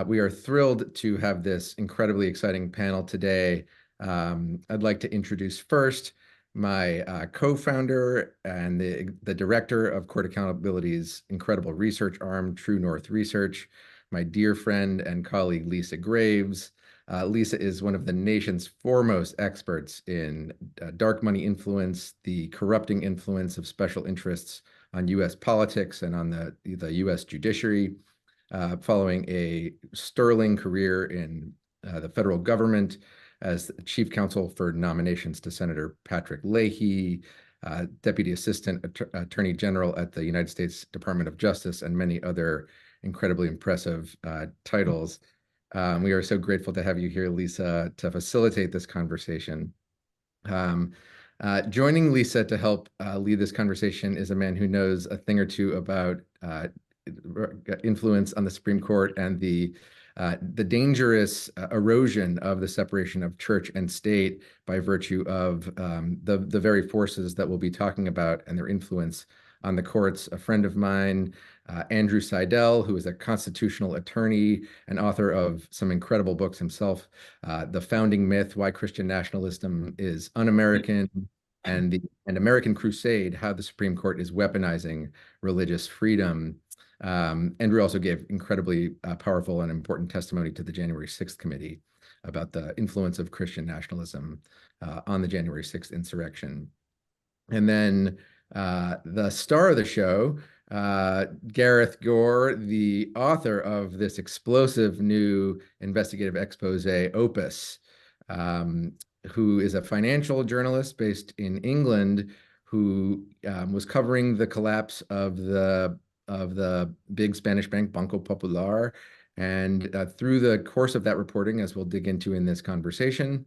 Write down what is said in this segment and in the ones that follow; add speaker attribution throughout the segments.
Speaker 1: We are thrilled to have this incredibly exciting panel today. I'd like to introduce first my co-founder and the director of Court Accountability's incredible research arm, True North Research, my dear friend and colleague, Lisa Graves. Lisa is one of the nation's foremost experts in dark money influence, the corrupting influence of special interests on U.S. politics and on the U.S. judiciary. Following a sterling career in the federal government as chief counsel for nominations to Senator Patrick Leahy, Deputy Assistant Attorney General at the United States Department of Justice, and many other incredibly impressive titles. We are so grateful to have you here, Lisa, to facilitate this conversation. Joining Lisa to help lead this conversation is a man who knows a thing or two about influence on the Supreme Court and the dangerous erosion of the separation of church and state by virtue of the very forces that we'll be talking about and their influence on the courts. A friend of mine, Andrew Seidel, who is a constitutional attorney and author of some incredible books himself, The Founding Myth, Why Christian Nationalism is Un-American, and American Crusade, How the Supreme Court is Weaponizing Religious Freedom. Andrew also gave incredibly powerful and important testimony to the January 6th committee about the influence of Christian nationalism on the January 6th insurrection. And then the star of the show, Gareth Gore, the author of this explosive new investigative expose, OPUS, who is a financial journalist based in England, who was covering the collapse of the big Spanish bank Banco Popular, and through the course of that reporting, as we'll dig into in this conversation,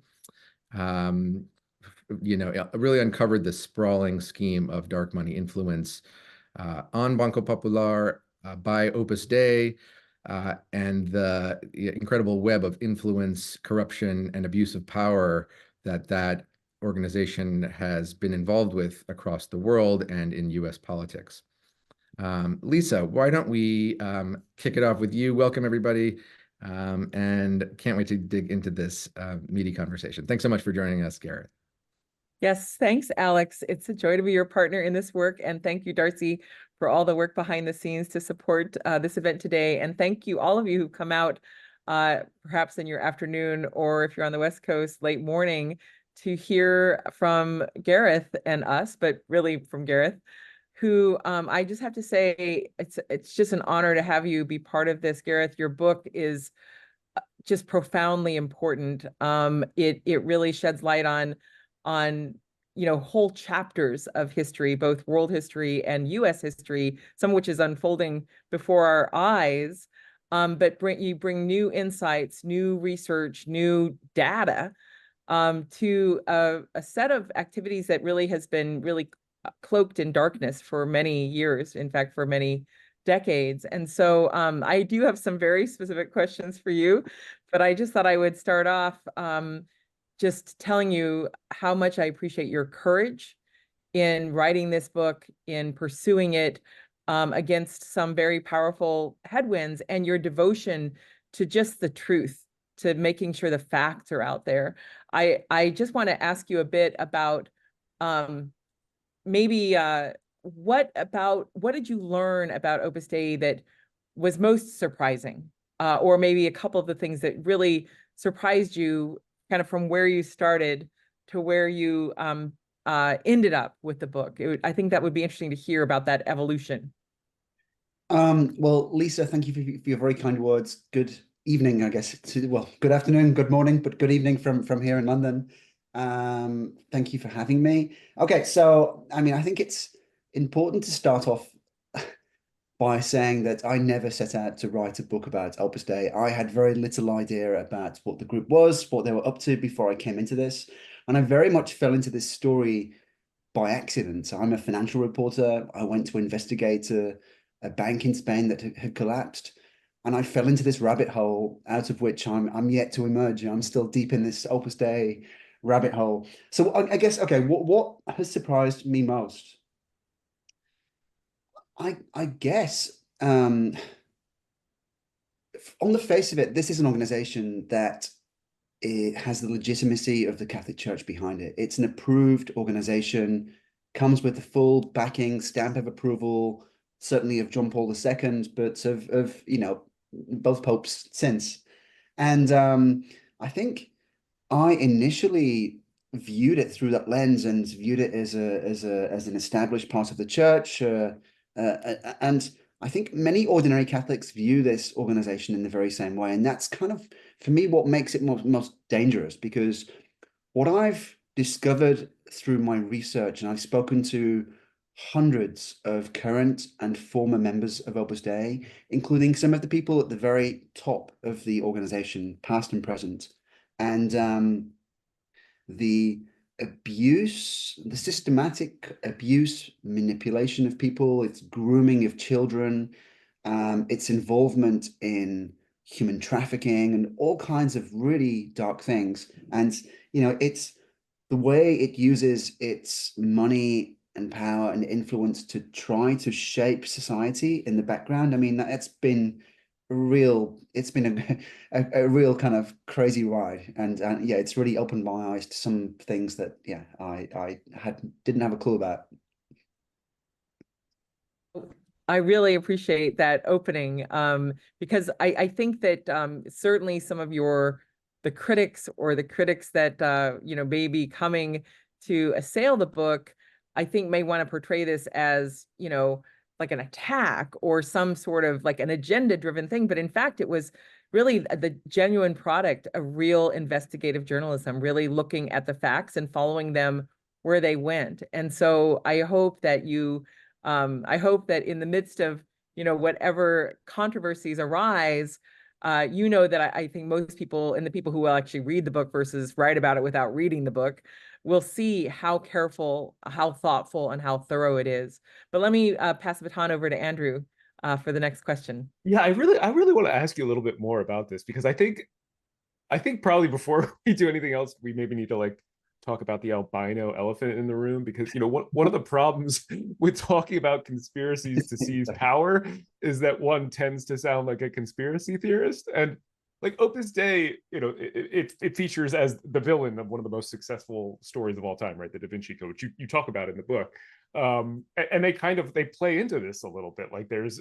Speaker 1: really uncovered the sprawling scheme of dark money influence on Banco Popular by Opus Dei, and the incredible web of influence, corruption, and abuse of power that organization has been involved with across the world and in U.S. politics. Lisa, why don't we kick it off with you? Welcome, everybody, and can't wait to dig into this meaty conversation. Thanks so much for joining us, Gareth.
Speaker 2: Yes, thanks, Alex. It's a joy to be your partner in this work. And thank you, Darcy, for all the work behind the scenes to support this event today. And thank you, all of you who've come out, perhaps in your afternoon, or if you're on the West Coast, late morning, to hear from Gareth and us, but really from Gareth, who I just have to say, it's just an honor to have you be part of this. Gareth, your book is just profoundly important. It really sheds light on whole chapters of history, both world history and U.S. history, some of which is unfolding before our eyes. But you bring new insights, new research, new data to a set of activities that really has been really cloaked in darkness for many years, in fact, for many decades. And so I do have some very specific questions for you, but I just thought I would start off just telling you how much I appreciate your courage in writing this book, in pursuing it against some very powerful headwinds, and your devotion to just the truth, to making sure the facts are out there. I just want to ask you a bit about maybe what did you learn about Opus Dei that was most surprising, or maybe a couple of the things that really surprised you, kind of from where you started to where you ended up with the book. I think that would be interesting to hear about that evolution.
Speaker 3: Well, Lisa, thank you for your very kind words. Good evening, I guess. Good afternoon, good morning, but good evening from here in London. Thank you for having me. Okay, so I think it's important to start off by saying that I never set out to write a book about Opus Dei. I had very little idea about what the group was, what they were up to before I came into this. And I very much fell into this story by accident. I'm a financial reporter. I went to investigate a bank in Spain that had collapsed. And I fell into this rabbit hole out of which I'm yet to emerge. I'm still deep in this Opus Dei rabbit hole. So I guess, okay, what has surprised me most? I guess on the face of it, this is an organization that it has the legitimacy of the Catholic Church behind it. It's an approved organization, comes with the full backing, stamp of approval, certainly of John Paul II, but of both popes since. And I think I initially viewed it through that lens and viewed it as an established part of the church, and I think many ordinary Catholics view this organization in the very same way, and that's kind of, for me, what makes it most dangerous. Because what I've discovered through my research, and I've spoken to hundreds of current and former members of Opus Dei, including some of the people at the very top of the organization, past and present, and the abuse, the systematic abuse, manipulation of people, its grooming of children, its involvement in human trafficking and all kinds of really dark things. And, it's the way it uses its money and power and influence to try to shape society in the background. I mean, it's been a real kind of crazy ride, and yeah, it's really opened my eyes to some things that I didn't have a clue about.
Speaker 2: I really appreciate that opening, because I think that certainly some of the critics that may be coming to assail the book, I think may want to portray this as like an attack or some sort of like an agenda-driven thing. But in fact, it was really the genuine product of real investigative journalism, really looking at the facts and following them where they went. And so I hope that in the midst of whatever controversies arise, that I think most people, and the people who will actually read the book versus write about it without reading the book, will see how careful, how thoughtful, and how thorough it is. But let me pass the baton over to Andrew for the next question.
Speaker 4: Yeah, I really want to ask you a little bit more about this, because I think probably before we do anything else, we maybe need to talk about the albino elephant in the room, because one of the problems with talking about conspiracies to seize power is that one tends to sound like a conspiracy theorist. And Opus Dei, it features as the villain of one of the most successful stories of all time, right? The Da Vinci Code, which you talk about in the book. And they play into this a little bit. There's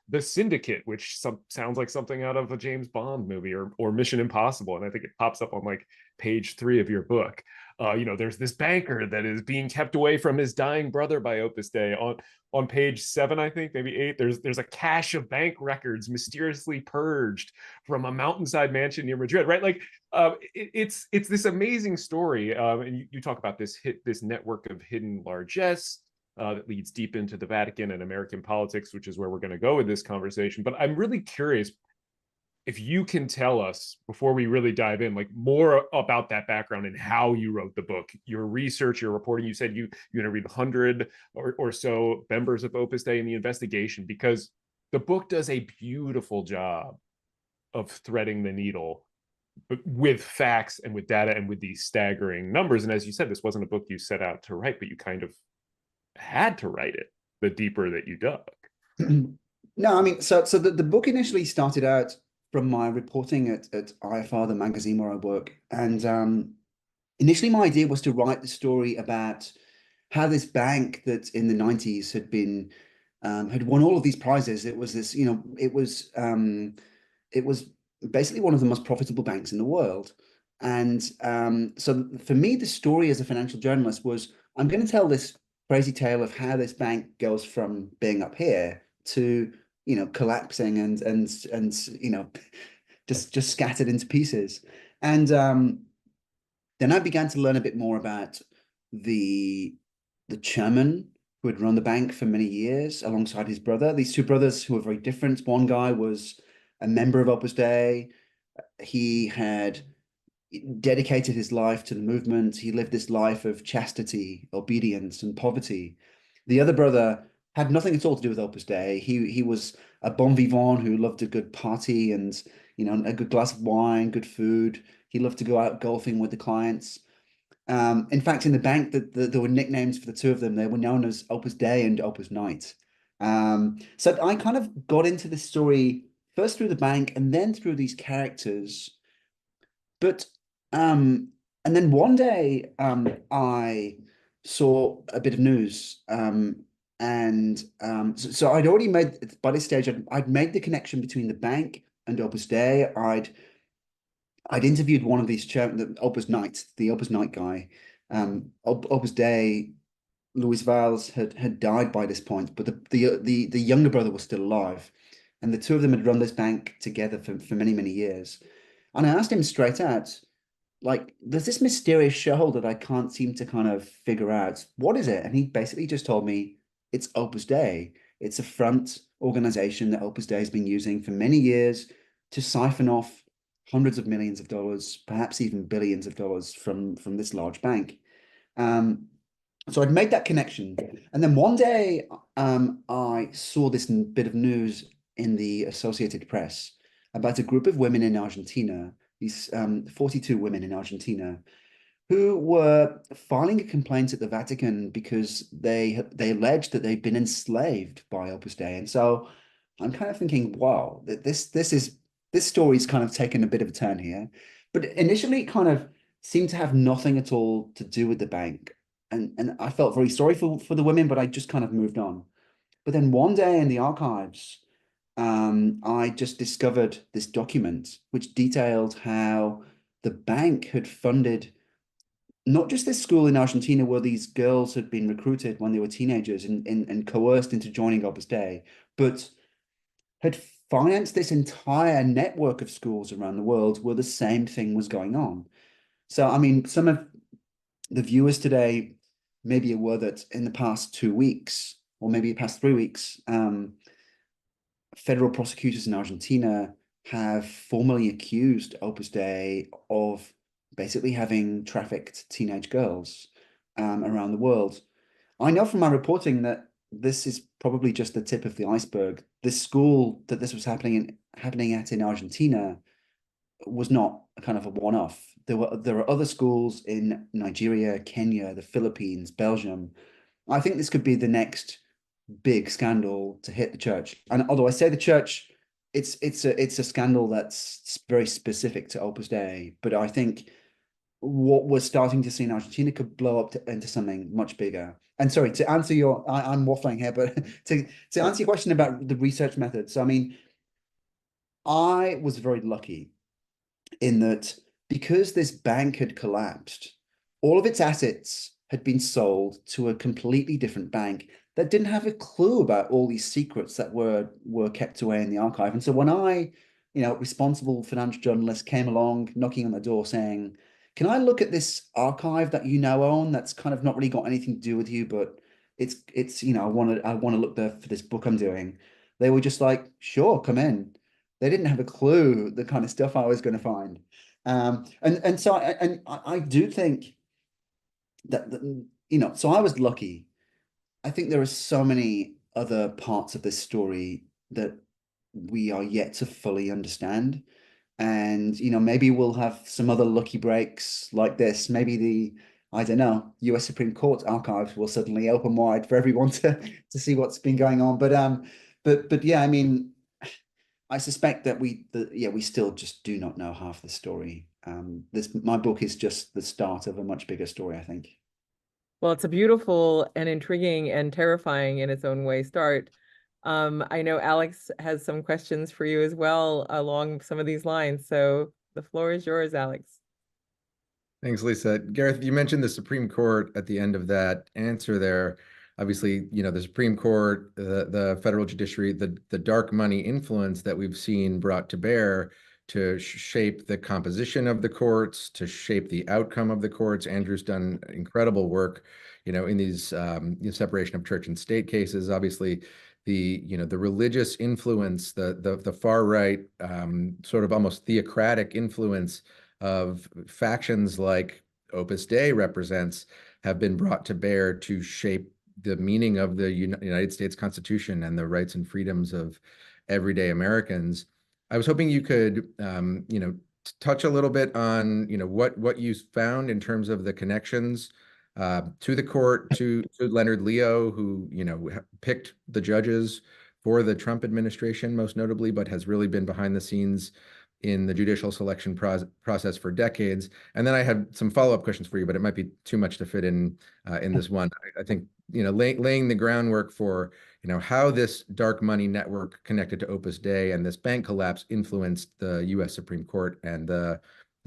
Speaker 4: the Syndicate, which sounds like something out of a James Bond movie or Mission Impossible, and I think it pops up on page 3 of your book. There's this banker that is being kept away from his dying brother by Opus Dei. On page 7, I think, maybe 8, there's a cache of bank records mysteriously purged from a mountainside mansion near Madrid, right? It's this amazing story, and you talk about this network of hidden largesse that leads deep into the Vatican and American politics, which is where we're going to go with this conversation. But I'm really curious if you can tell us, before we really dive in, more about that background and how you wrote the book, your research, your reporting. You said you interviewed 100 or so members of Opus Dei in the investigation, because the book does a beautiful job of threading the needle with facts and with data and with these staggering numbers. And as you said, this wasn't a book you set out to write, but you kind of had to write it the deeper that you dug.
Speaker 3: No, I mean, so the book initially started out from my reporting at IFR, the magazine where I work. And initially my idea was to write the story about how this bank that in the 90s had won all of these prizes. It was this, it was basically one of the most profitable banks in the world. And so for me, the story as a financial journalist was, I'm going to tell this crazy tale of how this bank goes from being up here to collapsing and just scattered into pieces. And then I began to learn a bit more about the chairman who had run the bank for many years alongside his brother. These two brothers who were very different. One guy was a member of Opus Dei. He had dedicated his life to the movement. He lived this life of chastity, obedience, and poverty. The other brother had nothing at all to do with Opus Dei. He was a bon vivant who loved a good party and a good glass of wine, good food. He loved to go out golfing with the clients. In fact, in the bank, there were nicknames for the two of them. They were known as Opus Dei and Opus Night. So I kind of got into this story first through the bank and then through these characters. But and then one day I saw a bit of news, so I'd already made, by this stage I'd made the connection between the bank and Opus Dei. I'd interviewed one of these the Opus Night guy. Opus Dei, Louis Valls had died by this point, but the younger brother was still alive, and the two of them had run this bank together for many, many years. And I asked him straight out, like, there's this mysterious show that I can't seem to kind of figure out. What is it? And he basically just told me it's Opus Dei. It's a front organization that Opus Dei has been using for many years to siphon off hundreds of millions of dollars, perhaps even billions of dollars from this large bank. So I'd made that connection. And then one day I saw this bit of news in the Associated Press about a group of women in Argentina, these 42 women in Argentina, who were filing a complaint at the Vatican because they alleged that they'd been enslaved by Opus Dei. And so I'm kind of thinking, wow, this story's kind of taken a bit of a turn here. But initially, it kind of seemed to have nothing at all to do with the bank. And I felt very sorry for the women, but I just kind of moved on. But then one day in the archives, I just discovered this document which detailed how the bank had funded not just this school in Argentina where these girls had been recruited when they were teenagers and coerced into joining Opus Dei, but had financed this entire network of schools around the world where the same thing was going on. So, I mean, some of the viewers today may be aware that in the past 2 weeks, or maybe the past 3 weeks, federal prosecutors in Argentina have formally accused Opus Dei of basically having trafficked teenage girls around the world. I know from my reporting that this is probably just the tip of the iceberg. This school that this was happening at in Argentina was not a kind of a one-off. There are other schools in Nigeria, Kenya, the Philippines, Belgium. I think this could be the next big scandal to hit the church. And although I say the church, it's a scandal that's very specific to Opus Dei. But I think what we're starting to see in Argentina could blow up into something much bigger. And sorry, to answer I'm waffling here, but to answer your question about the research methods. So, I mean, I was very lucky in that because this bank had collapsed, all of its assets had been sold to a completely different bank that didn't have a clue about all these secrets that were kept away in the archive. And so when I, responsible financial journalist came along knocking on the door saying, can I look at this archive that you now own that's kind of not really got anything to do with you, but it's I want to look there for this book I'm doing. They were just like, sure, come in. They didn't have a clue the kind of stuff I was going to find. And so I do think that so I was lucky. I think there are so many other parts of this story that we are yet to fully understand. And, maybe we'll have some other lucky breaks like this. Maybe I don't know, US Supreme Court archives will suddenly open wide for everyone to see what's been going on. But yeah, I mean, I suspect that we still just do not know half the story. My book is just the start of a much bigger story, I think.
Speaker 2: Well, it's a beautiful and intriguing and terrifying in its own way start. I know Alex has some questions for you as well along some of these lines. So the floor is yours, Alex.
Speaker 1: Thanks, Lisa. Gareth, you mentioned the Supreme Court at the end of that answer there. Obviously, the Supreme Court, the federal judiciary, the dark money influence that we've seen brought to bear to shape the composition of the courts, to shape the outcome of the courts. Andrew's done incredible work, in these separation of church and state cases. Obviously, the religious influence, the far right, sort of almost theocratic influence of factions like Opus Dei represents have been brought to bear to shape the meaning of the United States Constitution and the rights and freedoms of everyday Americans. I was hoping you could, touch a little bit on, what you found in terms of the connections to the court, to Leonard Leo, who, picked the judges for the Trump administration, most notably, but has really been behind the scenes in the judicial selection process for decades. And then I have some follow-up questions for you, but it might be too much to fit in this one. I think, laying the groundwork for, how this dark money network connected to Opus Dei and this bank collapse influenced the U.S. Supreme Court and the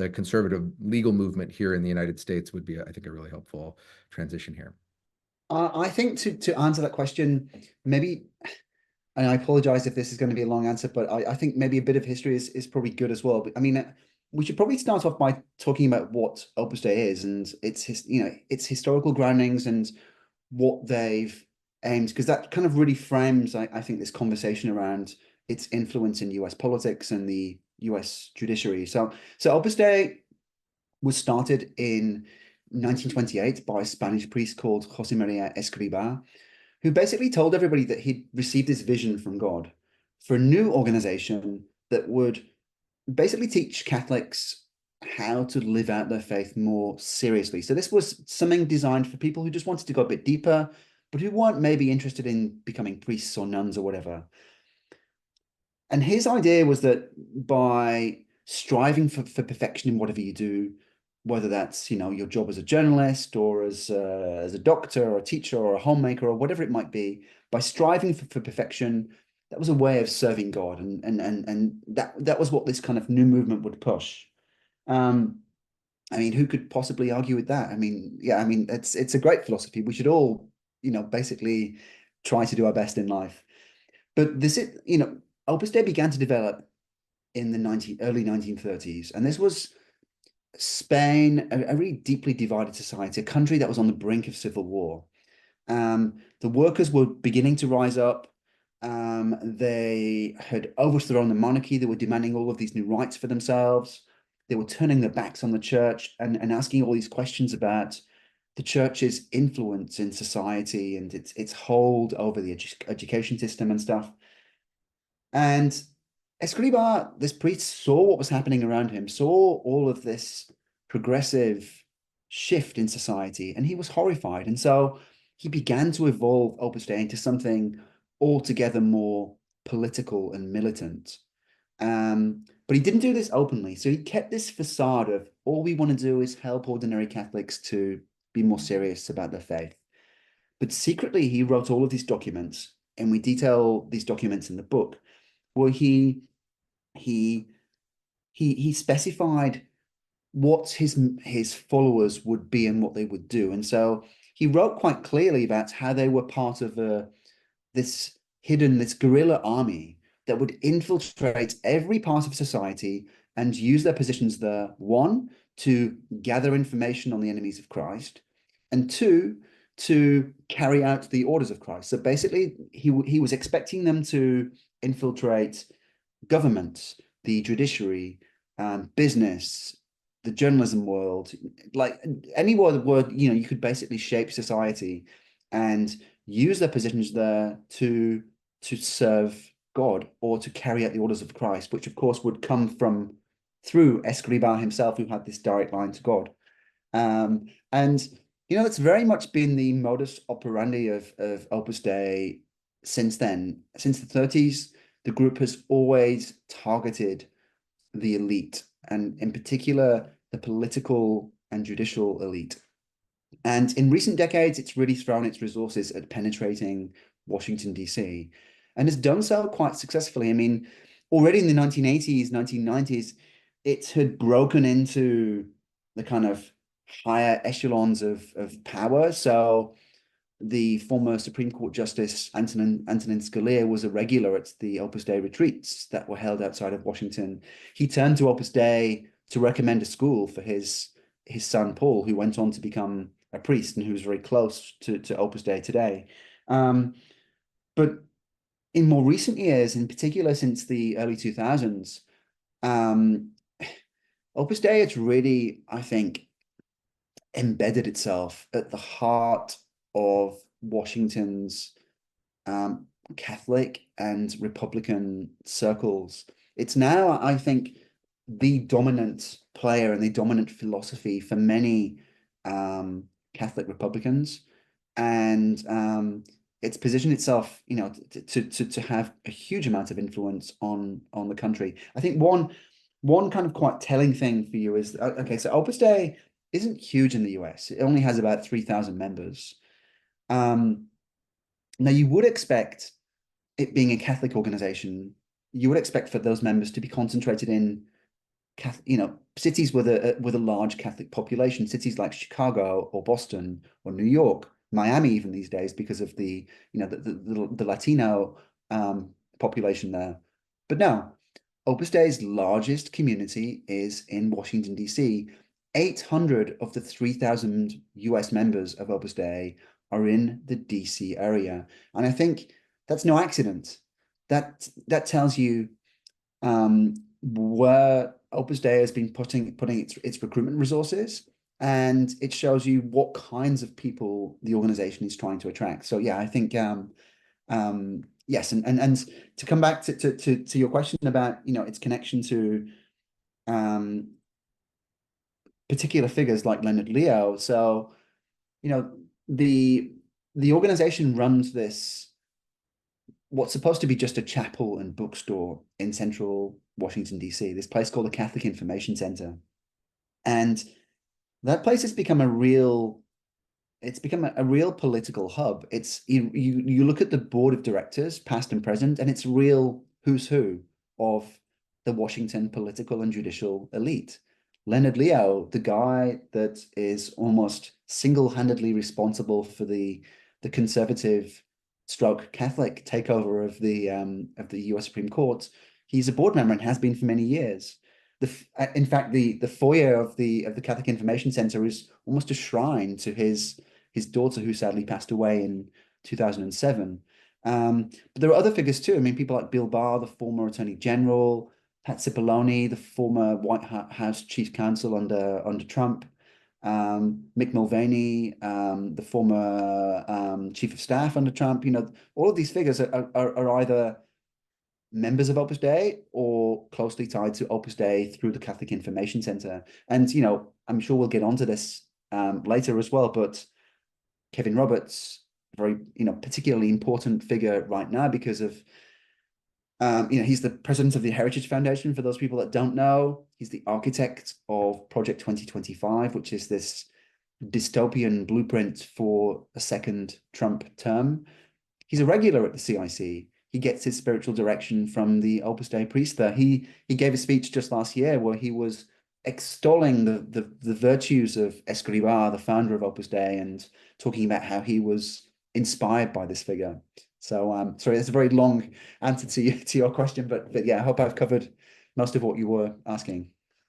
Speaker 1: conservative legal movement here in the United States would be, I think, a really helpful transition here.
Speaker 3: I think to answer that question, maybe, and I apologize if this is going to be a long answer, but I think maybe a bit of history is probably good as well. But I mean, we should probably start off by talking about what Opus Dei is and its historical groundings and what they've aimed, because that kind of really frames, I think, this conversation around its influence in US politics and the US judiciary. So Opus Dei was started in 1928 by a Spanish priest called José María Escribá, who basically told everybody that he'd received this vision from God for a new organization that would basically teach Catholics how to live out their faith more seriously. So this was something designed for people who just wanted to go a bit deeper, but who weren't maybe interested in becoming priests or nuns or whatever. And his idea was that by striving for perfection in whatever you do, whether that's, your job as a journalist or as a doctor or a teacher or a homemaker or whatever it might be, by striving for perfection, that was a way of serving God. And that was what this kind of new movement would push. I mean, who could possibly argue with that? I mean, yeah, I mean, it's a great philosophy. We should all, basically try to do our best in life. But this is, Opus Dei began to develop in the early 1930s. And this was Spain, a really deeply divided society, a country that was on the brink of civil war. The workers were beginning to rise up. They had overthrown the monarchy. They were demanding all of these new rights for themselves. They were turning their backs on the church and asking all these questions about the church's influence in society and its hold over the education system and stuff. And Escribá, this priest, saw what was happening around him, saw all of this progressive shift in society, and he was horrified. And so he began to evolve Opus Dei into something altogether more political and militant. But he didn't do this openly. So he kept this facade of all we want to do is help ordinary Catholics to be more serious about their faith. But secretly, he wrote all of these documents, and we detail these documents in the book, where he specified what his followers would be and what they would do. And so he wrote quite clearly about how they were part of this guerrilla army that would infiltrate every part of society and use their positions there, one, to gather information on the enemies of Christ, and two, to carry out the orders of Christ. So basically, he was expecting them to infiltrate government, the judiciary, business, the journalism world, like any word, you could basically shape society and use their positions there to serve God or to carry out the orders of Christ, which of course would come through Escribá himself, who had this direct line to God. And it's very much been the modus operandi of Opus Dei since then. Since the 30s, the group has always targeted the elite, and in particular, the political and judicial elite. And in recent decades, it's really thrown its resources at penetrating Washington, D.C., and has done so quite successfully. I mean, already in the 1980s, 1990s, it had broken into the kind of higher echelons of power. So the former Supreme Court Justice Antonin Scalia was a regular at the Opus Dei retreats that were held outside of Washington. He turned to Opus Dei to recommend a school for his son Paul, who went on to become a priest and who's very close to Opus Dei today. But in more recent years, in particular since the early 2000s, Opus Dei has really, I think, embedded itself at the heart of Washington's Catholic and Republican circles. It's now, I think, the dominant player and the dominant philosophy for many Catholic Republicans. And it's positioned itself, you know, to have a huge amount of influence on the country. I think one kind of quite telling thing for you is, okay, so Opus Dei isn't huge in the US. It only has about 3,000 members. Now you would expect, it being a Catholic organization, you would expect for those members to be concentrated in you know, cities with a large Catholic population, cities like Chicago or Boston or New York, Miami even these days, because of the, you know, the Latino population there. But no, Opus Dei's largest community is in Washington, D.C. 800 of the 3,000 US members of Opus Dei are in the DC area. And I think that's no accident. That tells you where Opus Dei has been putting its recruitment resources, and it shows you what kinds of people the organization is trying to attract. So yeah, I think yes, and to come back to your question about, you know, its connection to particular figures like Leonard Leo. So, you know, the organization runs this, what's supposed to be just a chapel and bookstore in central Washington, D.C., this place called the Catholic Information Center. And that place has become a real political hub. It's you look at the board of directors, past and present, and it's real who's who of the Washington political and judicial elite. Leonard Leo, the guy that is almost single-handedly responsible for the conservative stroke Catholic takeover of the US Supreme Court, he's a board member and has been for many years. In fact, the foyer of the Catholic Information Center is almost a shrine to his daughter, who sadly passed away in 2007. But there are other figures too. I mean, people like Bill Barr, the former Attorney General, Pat Cipollone, the former White House Chief Counsel under Trump, Mick Mulvaney, the former Chief of Staff under Trump. You know, all of these figures are either members of Opus Dei or closely tied to Opus Dei through the Catholic Information Center. And, you know, I'm sure we'll get onto this later as well, but Kevin Roberts, very, you know, particularly important figure right now because of, you know, he's the president of the Heritage Foundation. For those people that don't know, he's the architect of Project 2025, which is this dystopian blueprint for a second Trump term. He's a regular at the CIC. He gets his spiritual direction from the Opus Dei priest there. He gave a speech just last year where he was extolling the virtues of Escrivá, the founder of Opus Dei, and talking about how he was inspired by this figure. So sorry, it's a very long answer to your question, but yeah, I hope I've covered most of what you were asking.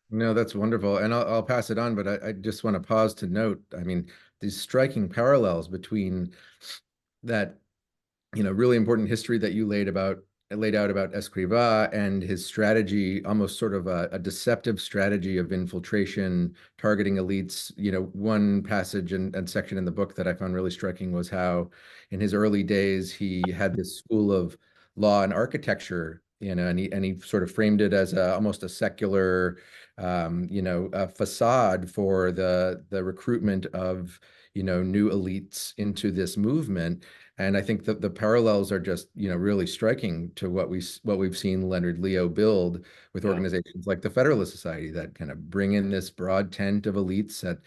Speaker 1: No, that's wonderful. And I'll pass it on, but I just want to pause to note, I mean, these striking parallels between that, you know, really important history that you laid out about Escrivá and his strategy, almost sort of a deceptive strategy of infiltration, targeting elites. You know, one passage and section in the book that I found really striking was how in his early days, he had this school of law and architecture, you know, and he sort of framed it as almost a secular, you know, a facade for the recruitment of, you know, new elites into this movement. And I think that the parallels are just, you know, really striking to what we've seen Leonard Leo build with organizations like the Federalist Society that kind of bring in this broad tent of elites at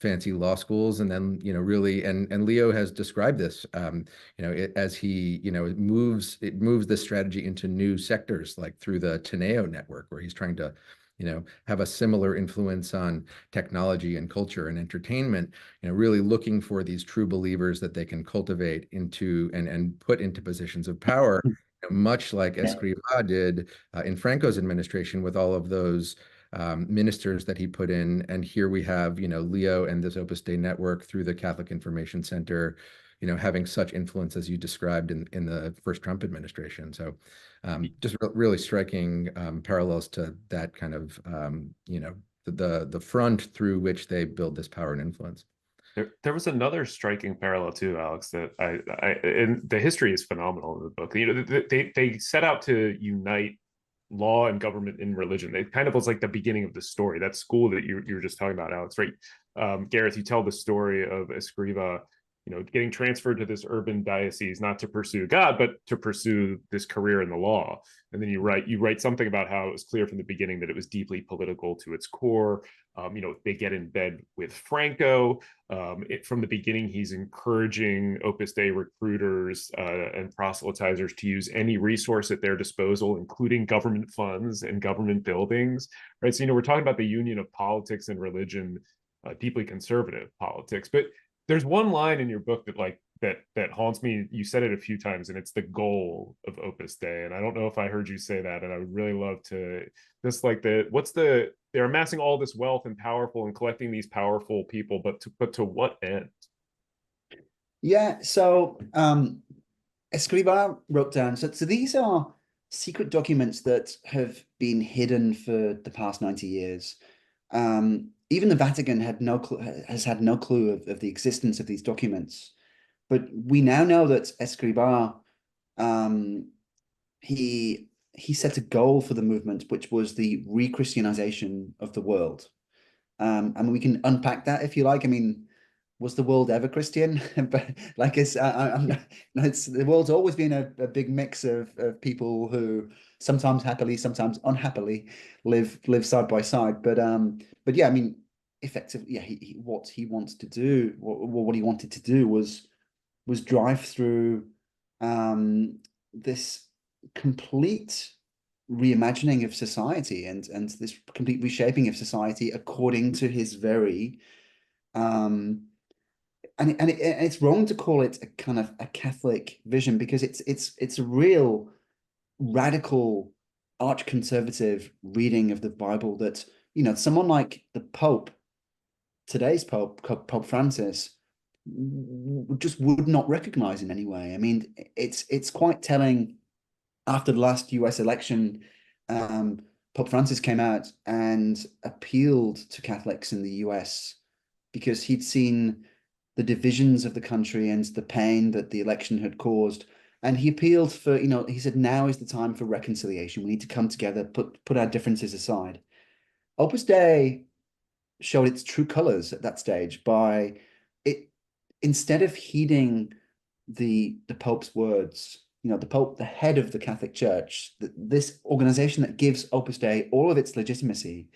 Speaker 1: fancy law schools, and then, you know, really, and Leo has described this, you know, as he, you know, moves this strategy into new sectors, like through the Teneo network, where he's trying to, you know, have a similar influence on technology and culture and entertainment, you know, really looking for these true believers that they can cultivate into and put into positions of power, you know, much like Escrivá did in Franco's administration with all of those ministers that he put in. And here we have, you know, Leo and this Opus Dei network through the Catholic Information Center, you know, having such influence as you described in the first Trump administration. So just really striking parallels to that kind of, you know, the front through which they build this power and influence.
Speaker 4: There was another striking parallel too, Alex, that and the history is phenomenal in the book. You know, they set out to unite law and government in religion. It kind of was like the beginning of the story. That school that you were just talking about, Alex, right? Gareth, you tell the story of Escrivá getting transferred to this urban diocese, not to pursue God, but to pursue this career in the law. And then you write something about how it was clear from the beginning that it was deeply political to its core. They get in bed with Franco. From the beginning, he's encouraging Opus Dei recruiters and proselytizers to use any resource at their disposal, including government funds and government buildings, right? So, we're talking about the union of politics and religion, deeply conservative politics. But there's one line in your book that haunts me. You said it a few times, and it's the goal of Opus Dei. And I don't know if I heard you say that, and I would really love to just they're amassing all this wealth and collecting these powerful people, but to what end?
Speaker 3: Yeah, so Escrivá wrote down, so these are secret documents that have been hidden for the past 90 years. Even the Vatican has had no clue of the existence of these documents. But we now know that Escrivá, he set a goal for the movement, which was the re-Christianization of the world. And we can unpack that if you like. I mean, was the world ever Christian? But like the world's always been a big mix of people who sometimes happily, sometimes unhappily live side by side. But yeah, I mean, effectively, yeah, what he wanted to do was drive through this complete reimagining of society and this complete reshaping of society according to his very it's wrong to call it a kind of a Catholic vision, because it's a real radical arch conservative reading of the Bible that someone like the Pope, today's Pope Francis, just would not recognize in any way. I mean, it's quite telling. After the last US election, Pope Francis came out and appealed to Catholics in the US because he'd seen the divisions of the country and the pain that the election had caused. And he appealed for, he said, now is the time for reconciliation. We need to come together, put our differences aside. Opus Dei showed its true colors at that stage by it, instead of heeding the Pope's words, the Pope, the head of the Catholic Church, this organization that gives Opus Dei all of its legitimacy,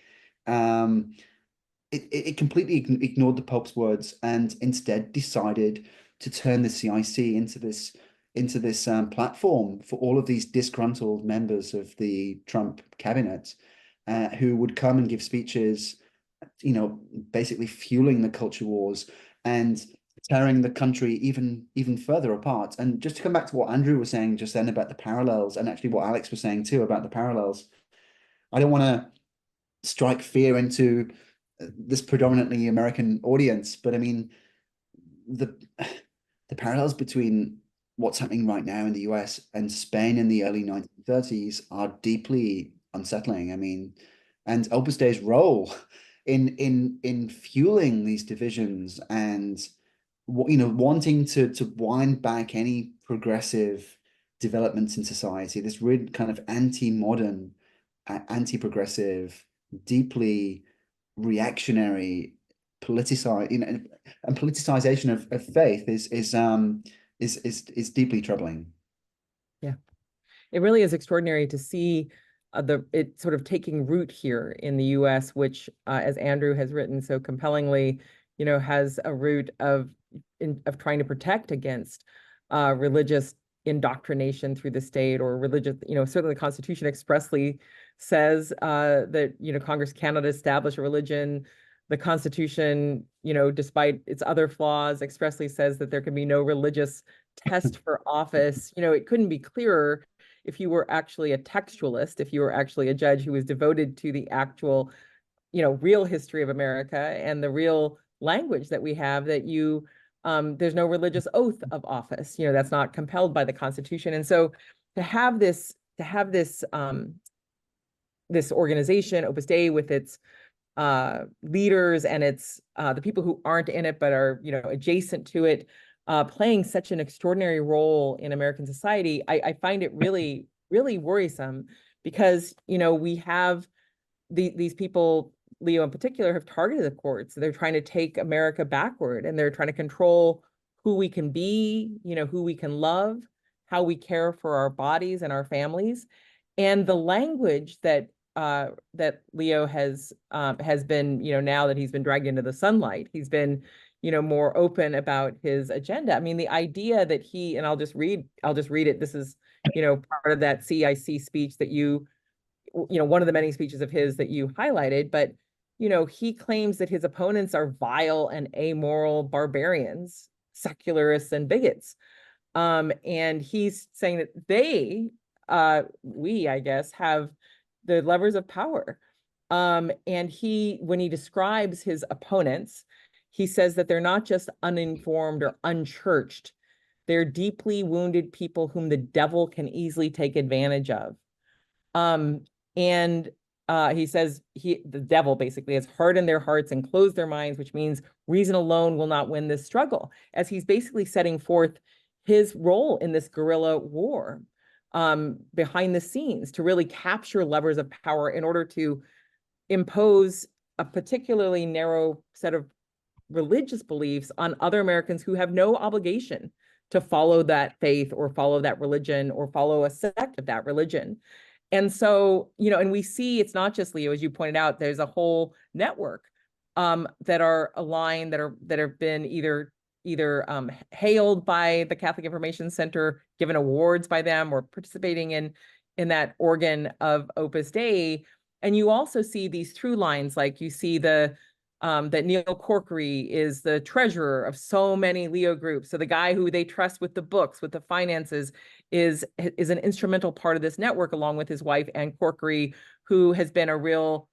Speaker 3: it completely ignored the Pope's words and instead decided to turn the CIC into this platform for all of these disgruntled members of the Trump cabinet, who would come and give speeches, basically fueling the culture wars and tearing the country even further apart. And just to come back to what Andrew was saying just then about the parallels, and actually what Alex was saying too about the parallels, I don't want to strike fear into this predominantly American audience, but I mean, the parallels between what's happening right now in the US and Spain in the early 1930s are deeply unsettling. I mean, and Opus Dei's role in fueling these divisions and wanting to wind back any progressive developments in society, this really kind of anti-modern, anti-progressive, deeply reactionary, and politicization of faith is deeply troubling.
Speaker 2: Yeah, it really is extraordinary to see it sort of taking root here in the U.S., which, as Andrew has written so compellingly, has a root of trying to protect against religious indoctrination through the state or religious, certainly the Constitution expressly says that, Congress cannot establish a religion. The Constitution, despite its other flaws, expressly says that there can be no religious test for office. It couldn't be clearer if you were actually a textualist, if you were actually a judge who was devoted to the actual, real history of America and the real language that we have, that there's no religious oath of office. That's not compelled by the Constitution. And so to have this organization, Opus Dei, with its leaders and its the people who aren't in it but are adjacent to it, playing such an extraordinary role in American society, I find it really, really worrisome, because we have these people, Leo in particular, have targeted the courts. They're trying to take America backward, and they're trying to control who we can be, who we can love, how we care for our bodies and our families. And the language that Leo has been, now that he's been dragged into the sunlight, he's been, more open about his agenda. I mean, the idea that and I'll just read it. This is, part of that CIC speech that one of the many speeches of his that you highlighted, but, he claims that his opponents are vile and amoral barbarians, secularists and bigots. And he's saying that we, I guess, have the levers of power. And when he describes his opponents, he says that they're not just uninformed or unchurched. They're deeply wounded people whom the devil can easily take advantage of. And he says the devil basically has hardened their hearts and closed their minds, which means reason alone will not win this struggle, as he's basically setting forth his role in this guerrilla war behind the scenes to really capture levers of power in order to impose a particularly narrow set of religious beliefs on other Americans who have no obligation to follow that faith or follow that religion or follow a sect of that religion. And so, and we see it's not just Leo, as you pointed out, there's a whole network that are aligned, that have been either hailed by the Catholic Information Center, given awards by them, or participating in that organ of Opus Dei. And you also see these through lines, like you see that Neil Corkery is the treasurer of so many Leo groups. So the guy who they trust with the books, with the finances, is an instrumental part of this network, along with his wife, Ann Corkery, who has been a real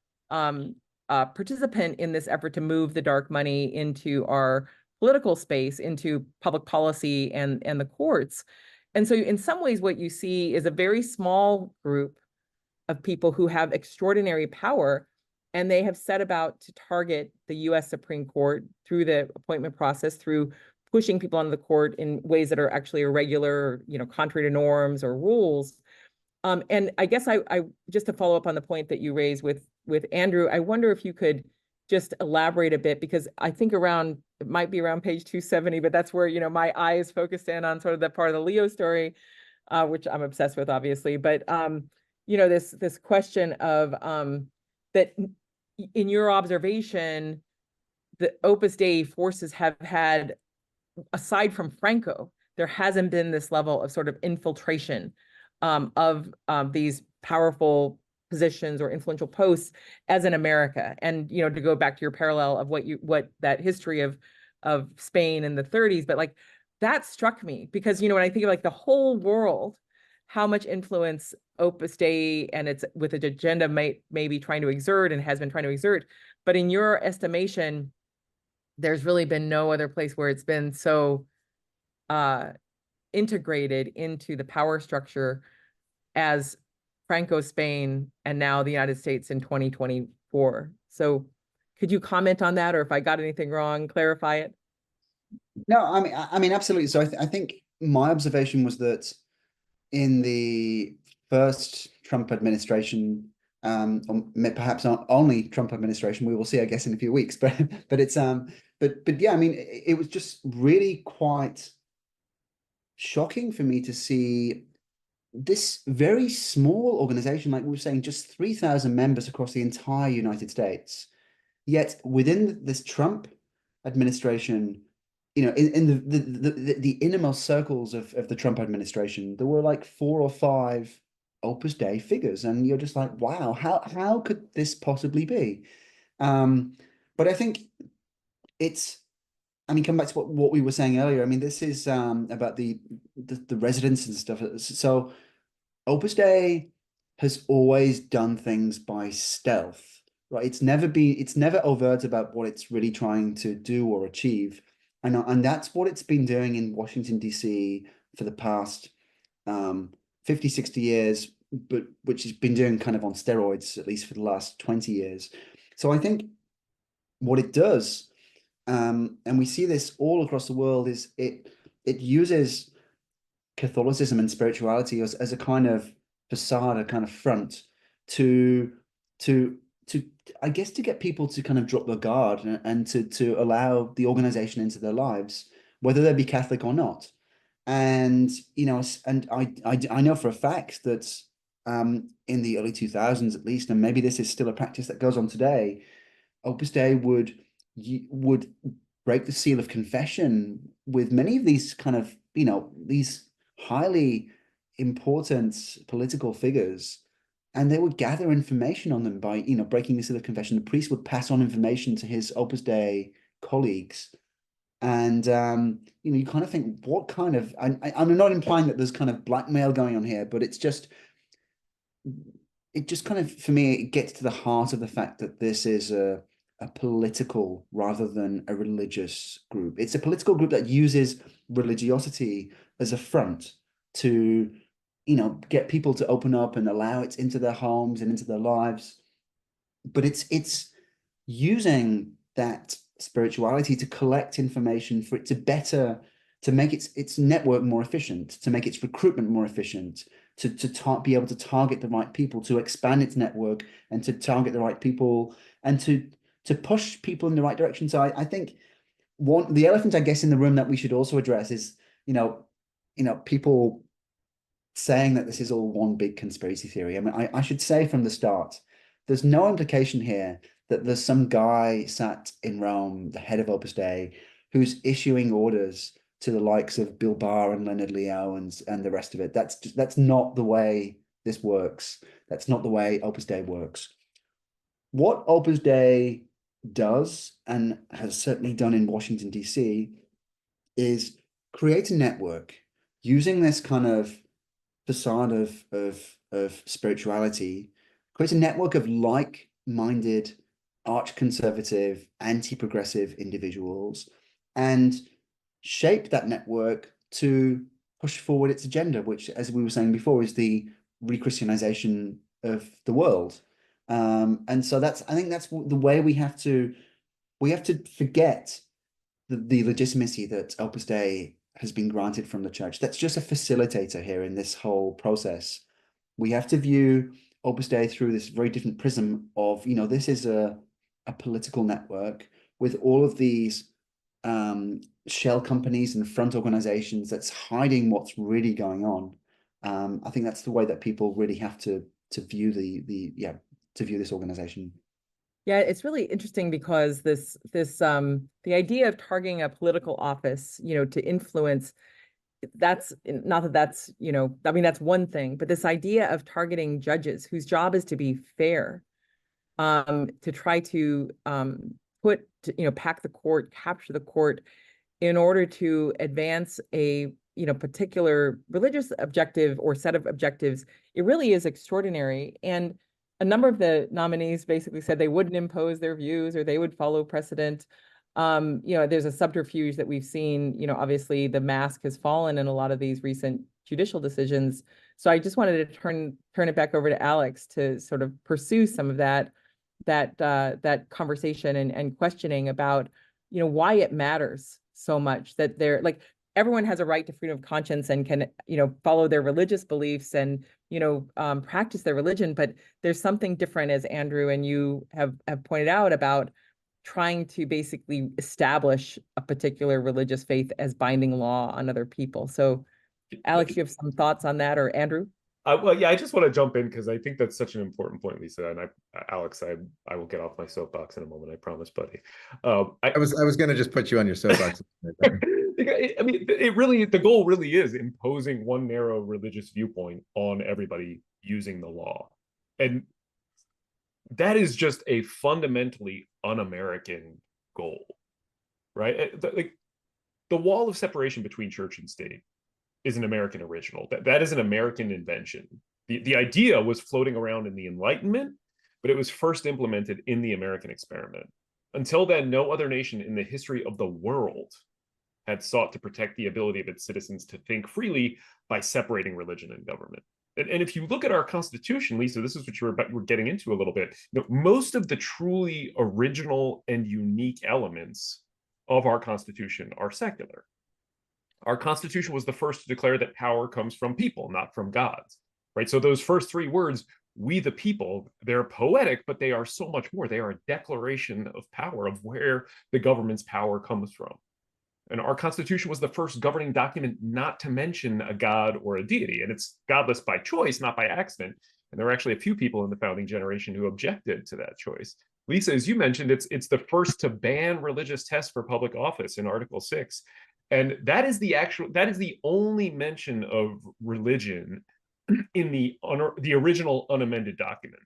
Speaker 2: participant in this effort to move the dark money into our political space, into public policy and the courts. And so in some ways, what you see is a very small group of people who have extraordinary power, and they have set about to target the US Supreme Court through the appointment process, through pushing people onto the court in ways that are actually irregular, contrary to norms or rules. And I guess I just to follow up on the point that you raised with Andrew, I wonder if you could just elaborate a bit, because I think it might be around page 270, but that's where, my eye is focused in on sort of that part of the Leo story, which I'm obsessed with, obviously. But, this question of that in your observation, the Opus Dei forces have had, aside from Franco, there hasn't been this level of sort of infiltration of these powerful positions or influential posts as in America. And, to go back to your parallel of what that history of Spain in the 30s, but like that struck me because, when I think of like the whole world, how much influence Opus Dei and its with its agenda may be trying to exert and has been trying to exert. But in your estimation, there's really been no other place where it's been so integrated into the power structure as Franco Spain and now the United States in 2024. So could you comment on that, or if I got anything wrong, clarify it?
Speaker 3: No, I mean, absolutely. So I think my observation was that in the first Trump administration, or perhaps not only Trump administration, we will see, I guess, in a few weeks. But it's but yeah, I mean, it was just really quite shocking for me to see this very small organization, like we were saying, just 3,000 members across the entire United States. Yet within this Trump administration, in the innermost circles of the Trump administration, there were like 4 or 5 Opus Dei figures, and you're just like, wow, how could this possibly be? But I think come back to what we were saying earlier. I mean, this is about the residents and stuff. So Opus Dei has always done things by stealth, right? It's never overt about what it's really trying to do or achieve. And that's what it's been doing in Washington, D.C. for the past 50, 60 years, but which has been doing kind of on steroids, at least for the last 20 years. So I think what it does, and we see this all across the world, is it uses Catholicism and spirituality as a kind of facade, a kind of front to I guess to get people to kind of drop their guard and to allow the organization into their lives whether they be Catholic or not. And, you know, and I know for a fact that in the early 2000s at least, and maybe this is still a practice that goes on today, Opus Dei would break the seal of confession with many of these kind of, you know, these highly important political figures, and they would gather information on them by, you know, breaking the seal of confession. The priest would pass on information to his Opus Dei colleagues. And you know, you kind of think, what kind of, I'm not implying that there's kind of blackmail going on here, but it's just, it just kind of, for me, it gets to the heart of the fact that this is a political rather than a religious group. It's a political group that uses religiosity as a front to, you know, get people to open up and allow it into their homes and into their lives. But it's using that spirituality to collect information for it to better, to make its network more efficient, to make its recruitment more efficient, to be able to target the right people, to expand its network and to target the right people and to push people in the right direction. So I think the elephant, I guess, in the room that we should also address is, you know, people saying that this is all one big conspiracy theory. I mean, I should say from the start, there's no implication here that there's some guy sat in Rome, the head of Opus Dei, who's issuing orders to the likes of Bill Barr and Leonard Leo and the rest of it. That's not the way this works. That's not the way Opus Dei works. What Opus Dei does, and has certainly done in Washington, D.C., is create a network using this kind of facade of spirituality, create a network of like-minded, arch-conservative, anti-progressive individuals, and shape that network to push forward its agenda, which, as we were saying before, is the re-Christianization of the world. And so I think that's the way we have to forget the legitimacy that Opus Dei has been granted from the church. That's just a facilitator here in this whole process. We have to view Opus Dei through this very different prism of, you know, this is a political network with all of these shell companies and front organizations that's hiding what's really going on. I think that's the way that people really have to view to view this organization.
Speaker 2: Yeah, it's really interesting because the idea of targeting a political office, you know, to influence, that's not that that's, you know, I mean, that's one thing, but this idea of targeting judges whose job is to be fair, to try to pack the court, capture the court in order to advance a, you know, particular religious objective or set of objectives, it really is extraordinary. And a number of the nominees basically said they wouldn't impose their views or they would follow precedent. You know, there's a subterfuge that we've seen, you know, obviously the mask has fallen in a lot of these recent judicial decisions. So I just wanted to turn it back over to Alex to sort of pursue some of that conversation and questioning about, you know, why it matters so much that they're like, everyone has a right to freedom of conscience and can, you know, follow their religious beliefs and, you know, practice their religion. But there's something different, as Andrew and you have pointed out, about trying to basically establish a particular religious faith as binding law on other people. So, Alex, you have some thoughts on that, or Andrew?
Speaker 4: Well, yeah, I just want to jump in because I think that's such an important point, Lisa. And Alex, I will get off my soapbox in a moment, I promise, buddy.
Speaker 1: I was going to just put you on your soapbox.
Speaker 4: I mean, the goal really is imposing one narrow religious viewpoint on everybody using the law. And that is just a fundamentally un-American goal, right? The wall of separation between church and state is an American original. That is an American invention. The idea was floating around in the Enlightenment, but it was first implemented in the American experiment. Until then, no other nation in the history of the world had sought to protect the ability of its citizens to think freely by separating religion and government. And if you look at our Constitution, Lisa, this is what we're getting into a little bit. You know, most of the truly original and unique elements of our Constitution are secular. Our Constitution was the first to declare that power comes from people, not from gods, right? So those first three words, we the people, they're poetic, but they are so much more. They are a declaration of power, of where the government's power comes from. And our Constitution was the first governing document not to mention a god or a deity. And it's godless by choice, not by accident. And there were actually a few people in the founding generation who objected to that choice. Lisa, as you mentioned, it's the first to ban religious tests for public office in Article 6. And that is the only mention of religion in the original unamended document.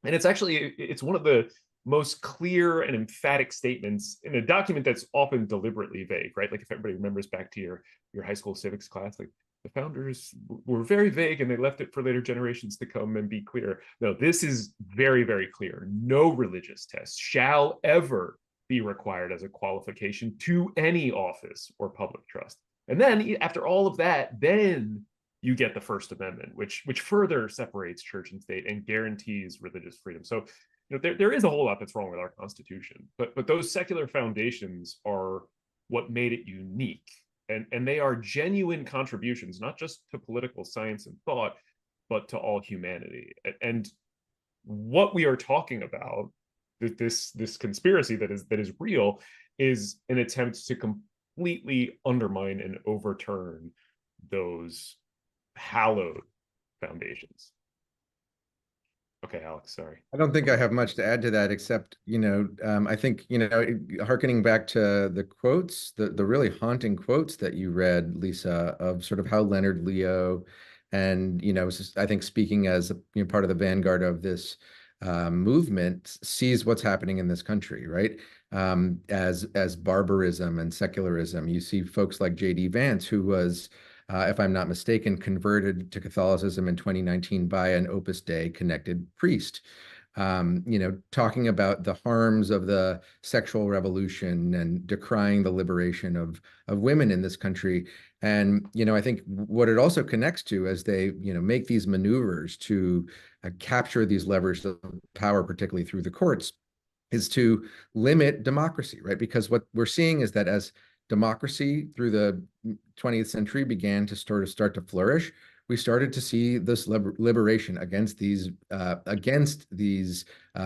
Speaker 4: And it's one of the most clear and emphatic statements in a document that's often deliberately vague, right? Like if everybody remembers back to your high school civics class, like the founders were very vague and they left it for later generations to come and be clear. No, this is very, very clear. No religious test shall ever be required as a qualification to any office or public trust. And then after all of that, then you get the First Amendment, which further separates church and state and guarantees religious freedom. So there is a whole lot that's wrong with our Constitution, but those secular foundations are what made it unique. And they are genuine contributions, not just to political science and thought, but to all humanity. And what we are talking about, this conspiracy that is real, is an attempt to completely undermine and overturn those hallowed foundations. Okay, Alex, sorry.
Speaker 1: I don't think I have much to add to that, except, I think, hearkening back to the quotes, the really haunting quotes that you read, Lisa, of sort of how Leonard Leo and, I think speaking as part of the vanguard of this movement, sees what's happening in this country, right? As barbarism and secularism. You see folks like J.D. Vance, who was, if I'm not mistaken, converted to Catholicism in 2019 by an Opus Dei connected priest, talking about the harms of the sexual revolution and decrying the liberation of women in this country. And, I think what it also connects to as they, make these maneuvers to capture these levers of power, particularly through the courts, is to limit democracy, right? Because what we're seeing is that as democracy through the 20th century began to start to flourish, we started to see this liberation against these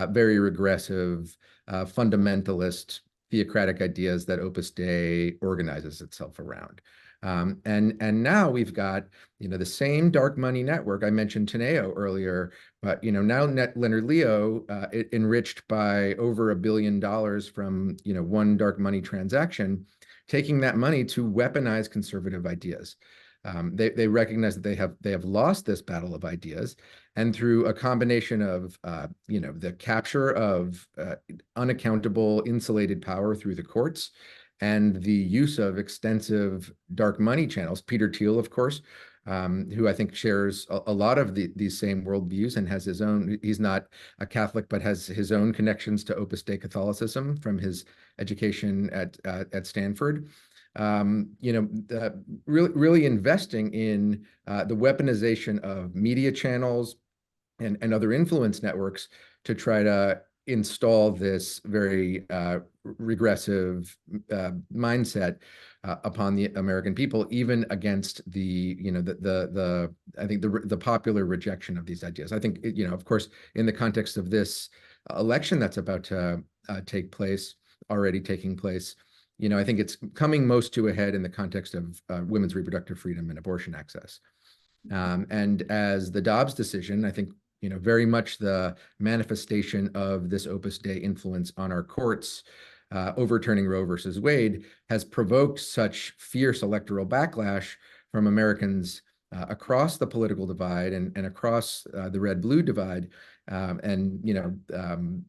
Speaker 1: very regressive, fundamentalist, theocratic ideas that Opus Dei organizes itself around. And now we've got, the same dark money network. I mentioned Teneo earlier, but, now Leonard Leo, enriched by over $1 billion from, one dark money transaction, taking that money to weaponize conservative ideas. They recognize that they have lost this battle of ideas, and through a combination of the capture of unaccountable insulated power through the courts and the use of extensive dark money channels. Peter Thiel, of course, who I think shares a lot of these same worldviews and has his own. He's not a Catholic, but has his own connections to Opus Dei Catholicism from his education at Stanford. Really investing in the weaponization of media channels and other influence networks to try to install this very regressive mindset upon the American people, even against the I think the popular rejection of these ideas. I think of course, in the context of this election that's about to take place, already taking place, I think it's coming most to a head in the context of women's reproductive freedom and abortion access. And as the Dobbs decision, I think, very much the manifestation of this Opus Dei influence on our courts, overturning Roe versus Wade, has provoked such fierce electoral backlash from Americans across the political divide and across the red-blue divide, and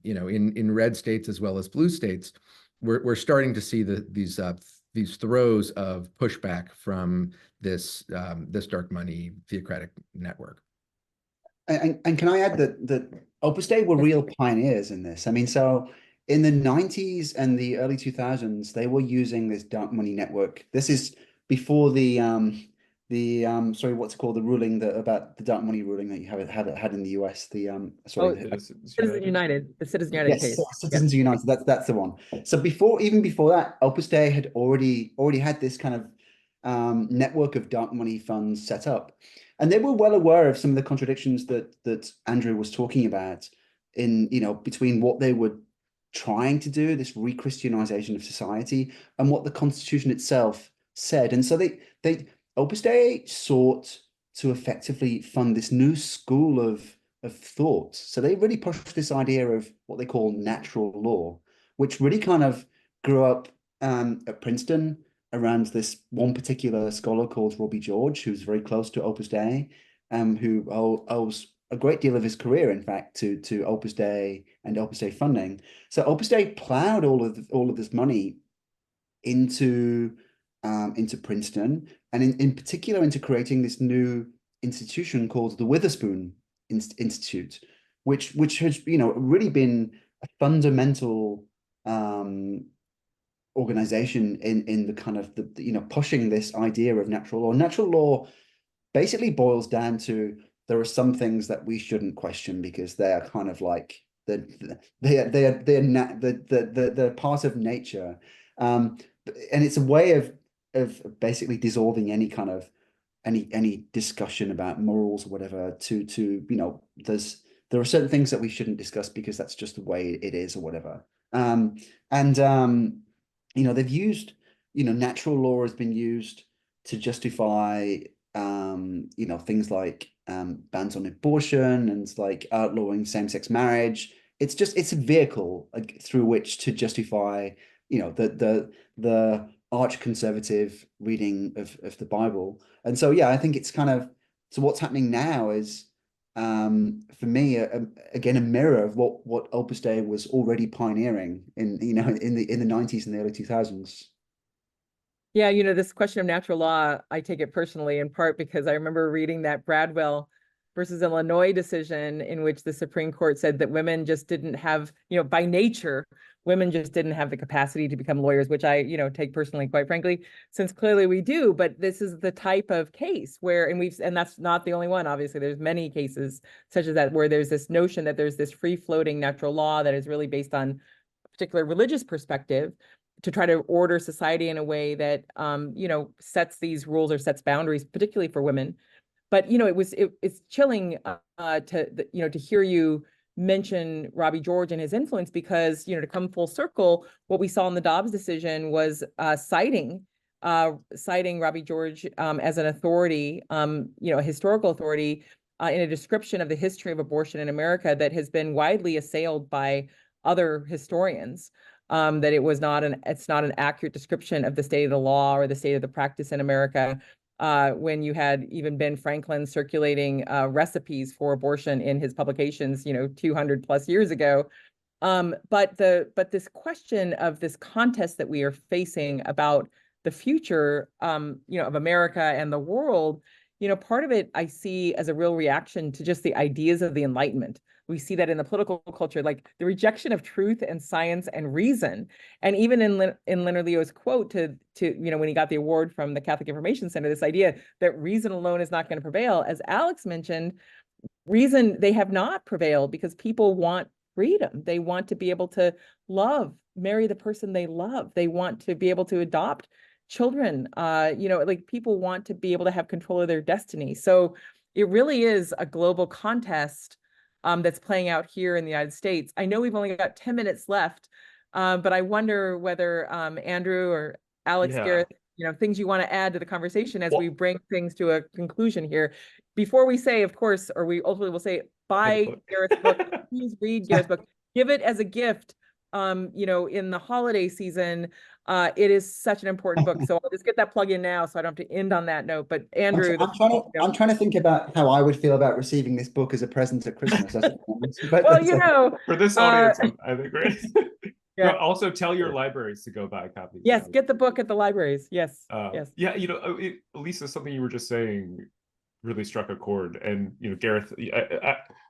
Speaker 1: in red states as well as blue states. We're starting to see these throes of pushback from this dark money theocratic network.
Speaker 3: And can I add that Opus Dei were real pioneers in this? I mean, so in the 90s and the early 2000s, they were using this dark money network. This is before the sorry, what's it called? The ruling about the dark money ruling that you had in the US. The
Speaker 2: Citizens United, the Citizens United case.
Speaker 3: Citizens United. That's the one. So even before that, Opus Dei had already had this kind of network of dark money funds set up, and they were well aware of some of the contradictions that Andrew was talking about in between what they were trying to do, this re-Christianization of society, and what the Constitution itself said. And so Opus Dei sought to effectively fund this new school of thought. So they really pushed this idea of what they call natural law, which really kind of grew up at Princeton around this one particular scholar called Robbie George, who's very close to Opus Dei, who owes a great deal of his career, in fact, to Opus Dei and Opus Dei funding. So Opus Dei plowed all of this money into Princeton, and in particular into creating this new institution called the Witherspoon Institute, which has really been a fundamental organization in the kind of the pushing this idea of natural law. Natural law basically boils down to, there are some things that we shouldn't question because they are kind of like they're part of nature, and it's a way of basically dissolving any kind of any discussion about morals or whatever. There are certain things that we shouldn't discuss because that's just the way it is or whatever. They've used, natural law has been used to justify things like bans on abortion and like outlawing same-sex marriage. It's a vehicle through which to justify the arch conservative reading of the Bible. And so I think it's kind of, so what's happening now is for me again a mirror of what Opus Dei was already pioneering in the 90s and the early 2000s.
Speaker 2: Yeah, this question of natural law, I take it personally in part because I remember reading that Bradwell versus Illinois decision in which the Supreme Court said that women just didn't have, by nature, women just didn't have the capacity to become lawyers, which I, take personally, quite frankly, since clearly we do. But this is the type of case where, and that's not the only one, obviously, there's many cases such as that, where there's this notion that there's this free-floating natural law that is really based on a particular religious perspective to try to order society in a way that, sets these rules or sets boundaries, particularly for women. But, it's chilling to hear you mention Robbie George and his influence, because, to come full circle, what we saw in the Dobbs decision was citing Robbie George as an authority, a historical authority in a description of the history of abortion in America that has been widely assailed by other historians. That it's not an accurate description of the state of the law or the state of the practice in America, when you had even Ben Franklin circulating recipes for abortion in his publications, 200 plus years ago. But this question of this contest that we are facing about the future, of America and the world, part of it I see as a real reaction to just the ideas of the Enlightenment. We see that in the political culture, like the rejection of truth and science and reason. And even in Leonard Leo's quote to when he got the award from the Catholic Information Center, this idea that reason alone is not going to prevail. As Alex mentioned, they have not prevailed because people want freedom. They want to be able to marry the person they love. They want to be able to adopt children. People want to be able to have control of their destiny. So it really is a global contest that's playing out here in the United States. I know we've only got 10 minutes left, but I wonder whether Andrew or Alex, Gareth, things you want to add to the conversation as we bring things to a conclusion here. Before we say, of course, or we ultimately will say, buy Gareth's book, please read Gareth's book, give it as a gift, in the holiday season. It is such an important book. So I'll just get that plug in now so I don't have to end on that note. But Andrew,
Speaker 3: I'm trying to think about how I would feel about receiving this book as a present at Christmas.
Speaker 4: For this audience, I think great.
Speaker 2: Yeah.
Speaker 4: Also tell your libraries to go buy copies.
Speaker 2: Yes, get the book at the libraries. Yes. Yes.
Speaker 4: Yeah, Lisa, something you were just saying really struck a chord. And Gareth,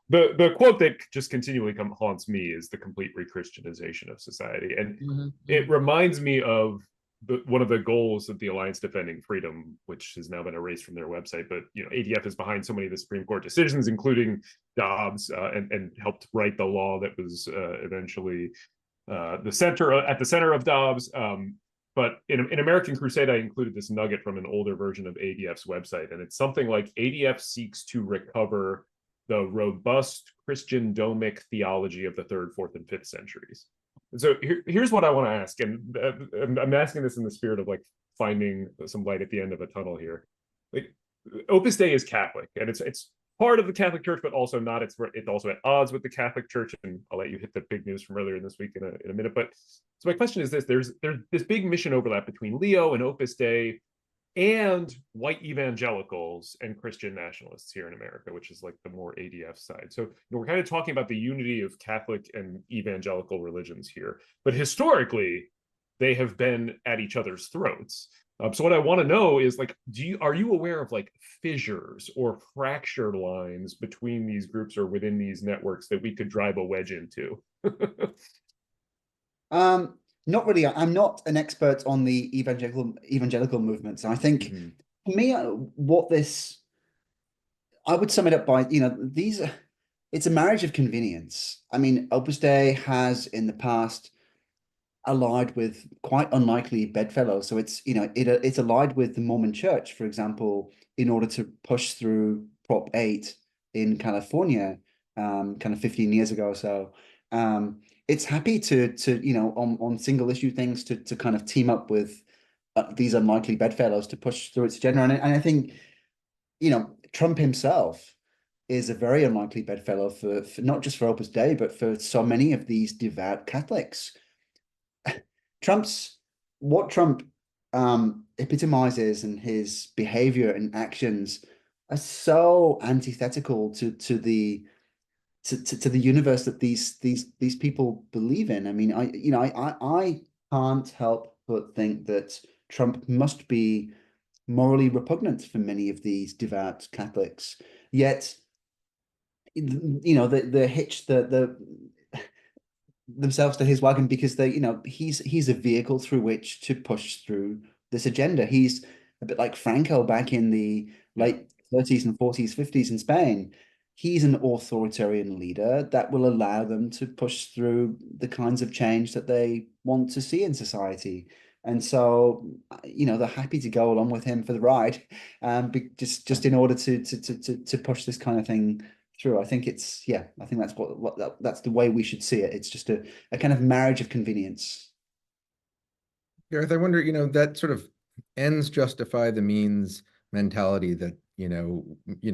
Speaker 4: the quote that just continually haunts me is the complete re-Christianization of society. And it reminds me of one of the goals of the Alliance Defending Freedom, which has now been erased from their website. But ADF is behind so many of the Supreme Court decisions, including Dobbs, and helped write the law that was eventually at the center of Dobbs. But in American Crusade, I included this nugget from an older version of ADF's website, and it's something like ADF seeks to recover the robust Christian domic theology of the 3rd, 4th, and 5th centuries. And so here's what I want to ask, and I'm asking this in the spirit of like finding some light at the end of a tunnel here. Like Opus Dei is Catholic, and it's part of the Catholic Church, but also not. It's also at odds with the Catholic Church, and I'll let you hit the big news from earlier this week in a minute. But so my question is this: there's this big mission overlap between Leo and Opus Dei and white evangelicals and Christian nationalists here in America, which is like the more ADF side. So we're kind of talking about the unity of Catholic and evangelical religions here, but historically they have been at each other's throats. So what I want to know is like, are you aware of like fissures or fractured lines between these groups or within these networks that we could drive a wedge into?
Speaker 3: Not really. I'm not an expert on the evangelical movements. I think for me, I would sum it up by, it's a marriage of convenience. I mean, Opus Dei has in the past allied with quite unlikely bedfellows. So it's allied with the Mormon Church, for example, in order to push through Prop 8 in California, kind of 15 years ago or so. It's happy to on single issue things to kind of team up with these unlikely bedfellows to push through its agenda. And I think Trump himself is a very unlikely bedfellow for not just for Opus Dei, but for so many of these devout Catholics. What Trump epitomizes and his behavior and actions are so antithetical to the universe that these people believe in. I mean, I can't help but think that Trump must be morally repugnant for many of these devout Catholics. Yet, the hitch themselves to his wagon because he's a vehicle through which to push through this agenda. He's a bit like Franco back in the late 30s and 40s, 50s in Spain. He's an authoritarian leader that will allow them to push through the kinds of change that they want to see in society. And so, they're happy to go along with him for the ride, just in order to push this kind of thing through. I think that's that's the way we should see it. It's just a kind of marriage of convenience.
Speaker 1: Gareth, I wonder, that sort of ends justify the means mentality that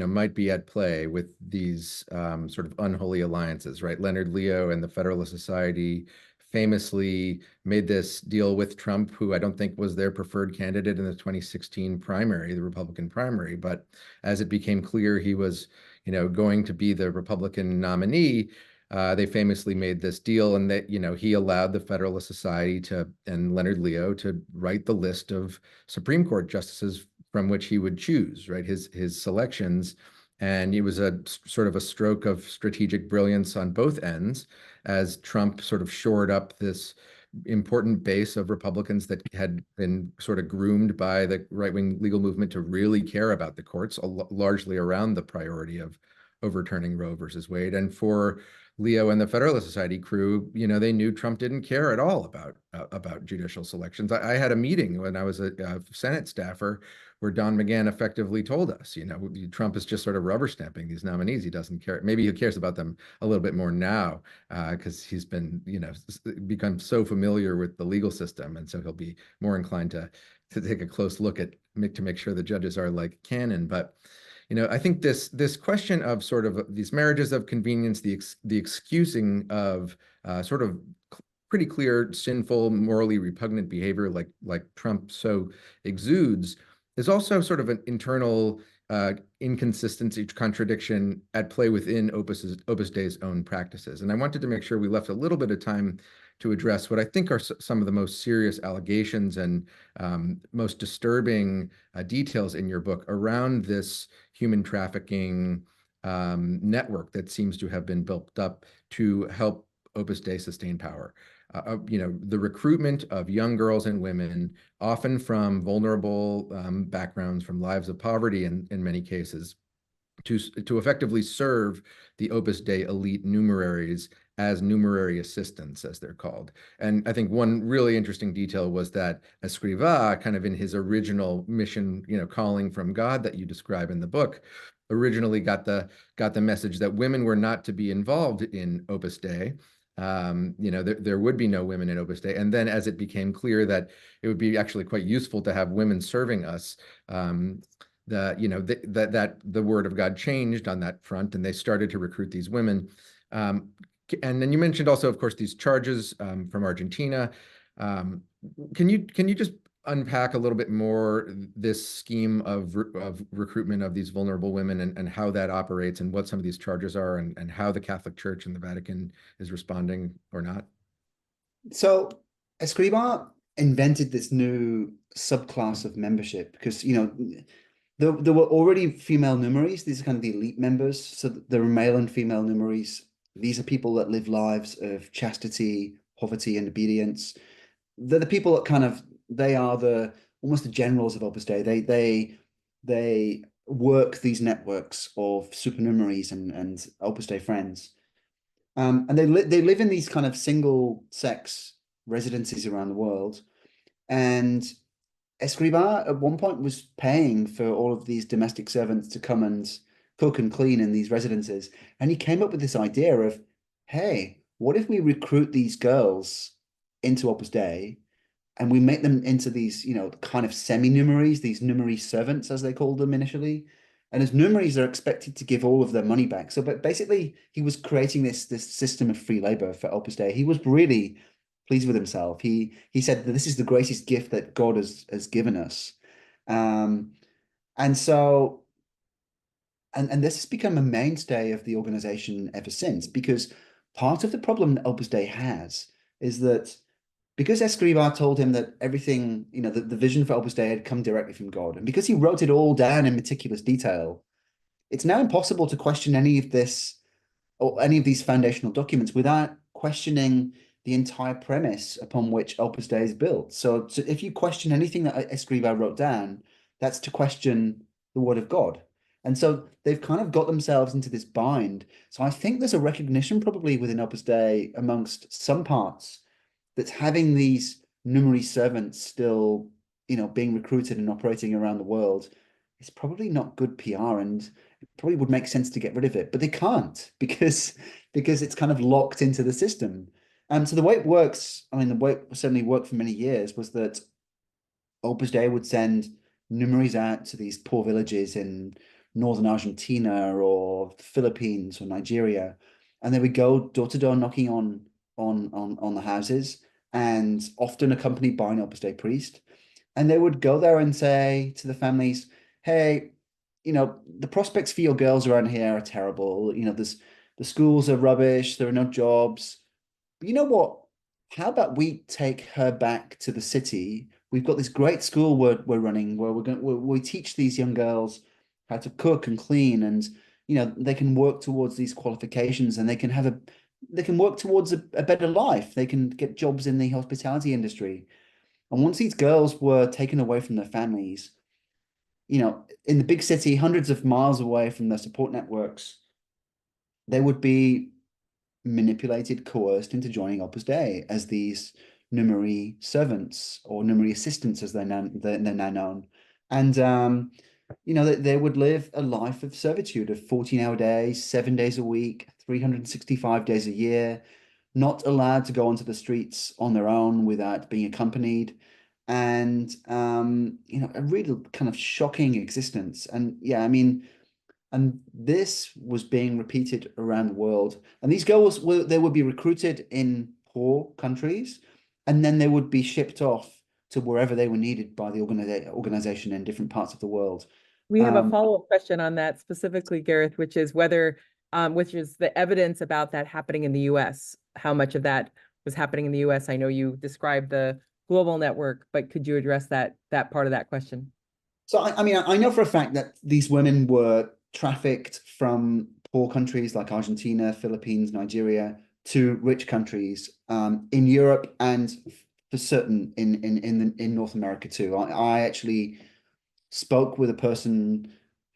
Speaker 1: might be at play with these sort of unholy alliances, right? Leonard Leo and the Federalist Society famously made this deal with Trump, who I don't think was their preferred candidate in the 2016 primary, the Republican primary. But as it became clear he was, going to be the Republican nominee, they famously made this deal, and that he allowed the Federalist Society and Leonard Leo to write the list of Supreme Court justices from which he would choose, right? His selections. And it was a sort of a stroke of strategic brilliance on both ends, as Trump sort of shored up this important base of Republicans that had been sort of groomed by the right-wing legal movement to really care about the courts, largely around the priority of overturning Roe versus Wade. And for Leo and the Federalist Society crew, they knew Trump didn't care at all about judicial selections. I had a meeting when I was a Senate staffer where Don McGahn effectively told us, Trump is just sort of rubber stamping these nominees. He doesn't care. Maybe he cares about them a little bit more now because he's been, become so familiar with the legal system. And so he'll be more inclined to take a close look at to make sure the judges are like canon. But I think this question of sort of these marriages of convenience, the excusing of sort of pretty clear, sinful, morally repugnant behavior like Trump so exudes, is also sort of an internal inconsistency, contradiction at play within Opus Dei's own practices. And I wanted to make sure we left a little bit of time to address what I think are some of the most serious allegations and most disturbing details in your book around this human trafficking network that seems to have been built up to help Opus Dei sustain power. The recruitment of young girls and women, often from vulnerable backgrounds, from lives of poverty in many cases, to effectively serve the Opus Dei elite numeraries as numerary assistants, as they're called. And I think one really interesting detail was that Escrivá, kind of in his original mission, calling from God that you describe in the book, originally got the message that women were not to be involved in Opus Dei. there would be no women in Opus Dei. And then as it became clear that it would be actually quite useful to have women serving us, that the word of God changed on that front, and they started to recruit these women. And then you mentioned also, of course, these charges from Argentina. Can you just unpack a little bit more this scheme of recruitment of these vulnerable women, and how that operates, and what some of these charges are, and how the Catholic Church and the Vatican is responding or not?
Speaker 3: So Escribá invented this new subclass of membership because, there were already female numeries. These are kind of the elite members. So there are male and female numeries. These are people that live lives of chastity, poverty, and obedience. They're the people that they are almost the generals of Opus Dei. They work these networks of supernumeraries and Opus Dei friends. And they live in these kind of single sex residencies around the world. And Escribá at one point was paying for all of these domestic servants to come and cook and clean in these residences. And he came up with this idea of, hey, what if we recruit these girls into Opus Dei and we make them into these, kind of semi-numeraries, these numerary servants, as they called them initially. And as numeraries are expected to give all of their money back. So, but basically, he was creating this system of free labor for Opus Dei. He was really pleased with himself. He said that this is the greatest gift that God has given us. And so, and this has become a mainstay of the organization ever since, because part of the problem that Opus Dei has is that because Escribá told him that everything, the vision for Opus Dei had come directly from God, and because he wrote it all down in meticulous detail, it's now impossible to question any of this or any of these foundational documents without questioning the entire premise upon which Opus Dei is built. So if you question anything that Escribá wrote down, that's to question the word of God. And so they've kind of got themselves into this bind. So I think there's a recognition probably within Opus Dei amongst some parts that's having these numerary servants still, being recruited and operating around the world is probably not good PR, and it probably would make sense to get rid of it, but they can't because it's kind of locked into the system. So the way it works, the way it certainly worked for many years was that Opus Dei would send numeraries out to these poor villages in northern Argentina or the Philippines or Nigeria, and they would go door to door knocking on the houses, and often accompanied by an Opus Dei priest. And they would go there and say to the families, hey, the prospects for your girls around here are terrible. The schools are rubbish. There are no jobs. But you know what? How about we take her back to the city? We've got this great school we're running where we teach these young girls how to cook and clean, and they can work towards these qualifications, and they can work towards a better life. They can get jobs in the hospitality industry. And once these girls were taken away from their families, in the big city, hundreds of miles away from their support networks, they would be manipulated, coerced into joining Opus Dei as these numerary servants or numerary assistants, as they're now known. And they would live a life of servitude of 14-hour days, 7 days a week, 365 days a year, not allowed to go onto the streets on their own without being accompanied. And a really kind of shocking existence. And yeah, and this was being repeated around the world. And these girls they would be recruited in poor countries, and then they would be shipped off to wherever they were needed by the organization in different parts of the world.
Speaker 2: We have a follow-up question on that specifically, Gareth, which is which is the evidence about that happening in the US. How much of that was happening in the US? I know you described the global network, but could you address that part of that question?
Speaker 3: So I know for a fact that these women were trafficked from poor countries like Argentina, Philippines, Nigeria to rich countries in Europe, and for certain in North America too. I actually spoke with a person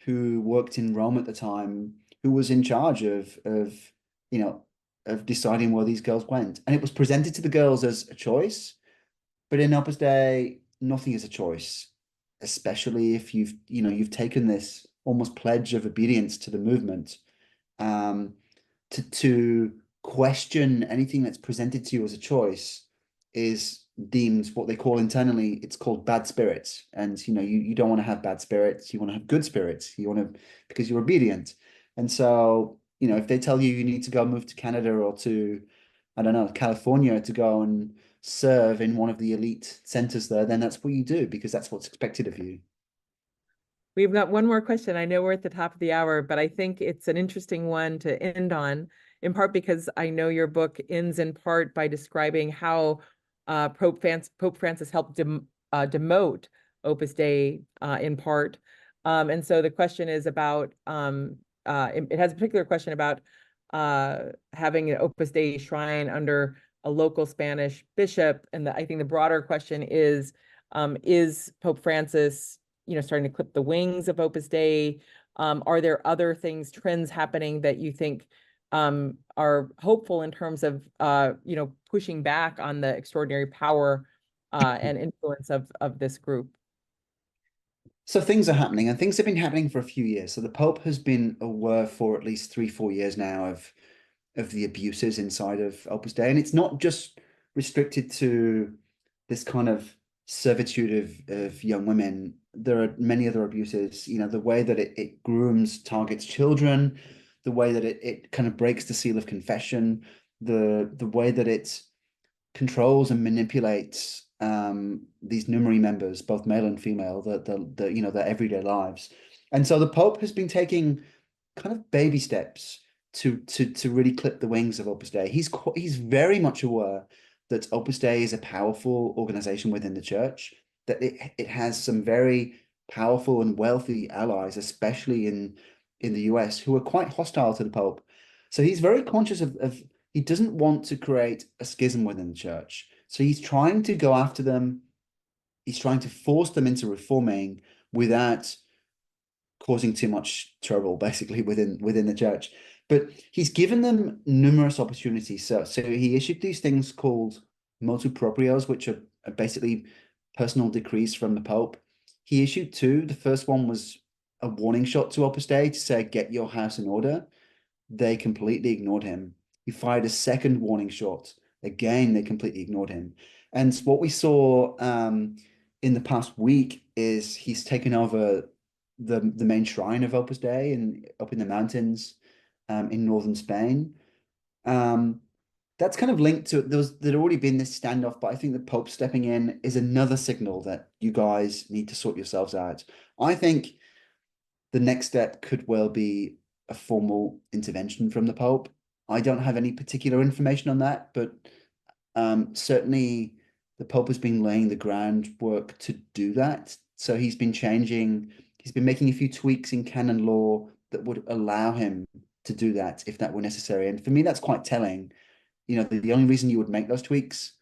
Speaker 3: who worked in Rome at the time, who was in charge of deciding where these girls went, and it was presented to the girls as a choice. But in Opus Dei, nothing is a choice, especially if you've taken this almost pledge of obedience to the movement, to question anything that's presented to you as a choice is deemed what they call internally, it's called bad spirits. And you don't want to have bad spirits, you want to have good spirits. You want to, because you're obedient. And so, if they tell you need to go move to Canada or to, I don't know, California to go and serve in one of the elite centers there, then that's what you do, because that's what's expected of you.
Speaker 2: We've got one more question. I know we're at the top of the hour, but I think it's an interesting one to end on, in part because I know your book ends in part by describing how Pope Francis helped demote Opus Dei in part. And so the question is about, it has a particular question about having an Opus Dei shrine under a local Spanish bishop. And I think the broader question is Pope Francis starting to clip the wings of Opus Dei? Are there other things, trends happening that you think are hopeful in terms of pushing back on the extraordinary power and influence of this group?
Speaker 3: So things are happening, and things have been happening for a few years. So the Pope has been aware for at least 3-4 years now of the abuses inside of Opus Dei, and it's not just restricted to this kind of servitude of young women. There are many other abuses. The way that it grooms, targets children, the way that it kind of breaks the seal of confession, the way that it controls and manipulates these numery members, both male and female, their everyday lives. And so the Pope has been taking kind of baby steps to really clip the wings of Opus Dei. He's very much aware that Opus Dei is a powerful organization within the church, that it has some very powerful and wealthy allies, especially in the US, who are quite hostile to the Pope. So he's very conscious of he doesn't want to create a schism within the church. So he's trying to go after them. He's trying to force them into reforming without causing too much trouble, basically, within the church. But he's given them numerous opportunities. So he issued these things called motu proprios, which are basically personal decrees from the Pope. He issued 2. The first one was a warning shot to Opus Dei to say, get your house in order. They completely ignored him. He fired a second warning shot. Again, they completely ignored him. And what we saw in the past week is he's taken over the main shrine of Opus Dei up in the mountains in northern Spain. That's kind of linked to there'd already been this standoff, but I think the Pope stepping in is another signal that you guys need to sort yourselves out. I think the next step could well be a formal intervention from the Pope. I don't have any particular information on that, but certainly the Pope has been laying the groundwork to do that. So he's been making a few tweaks in canon law that would allow him to do that if that were necessary. And for me, that's quite telling. The only reason you would make those tweaks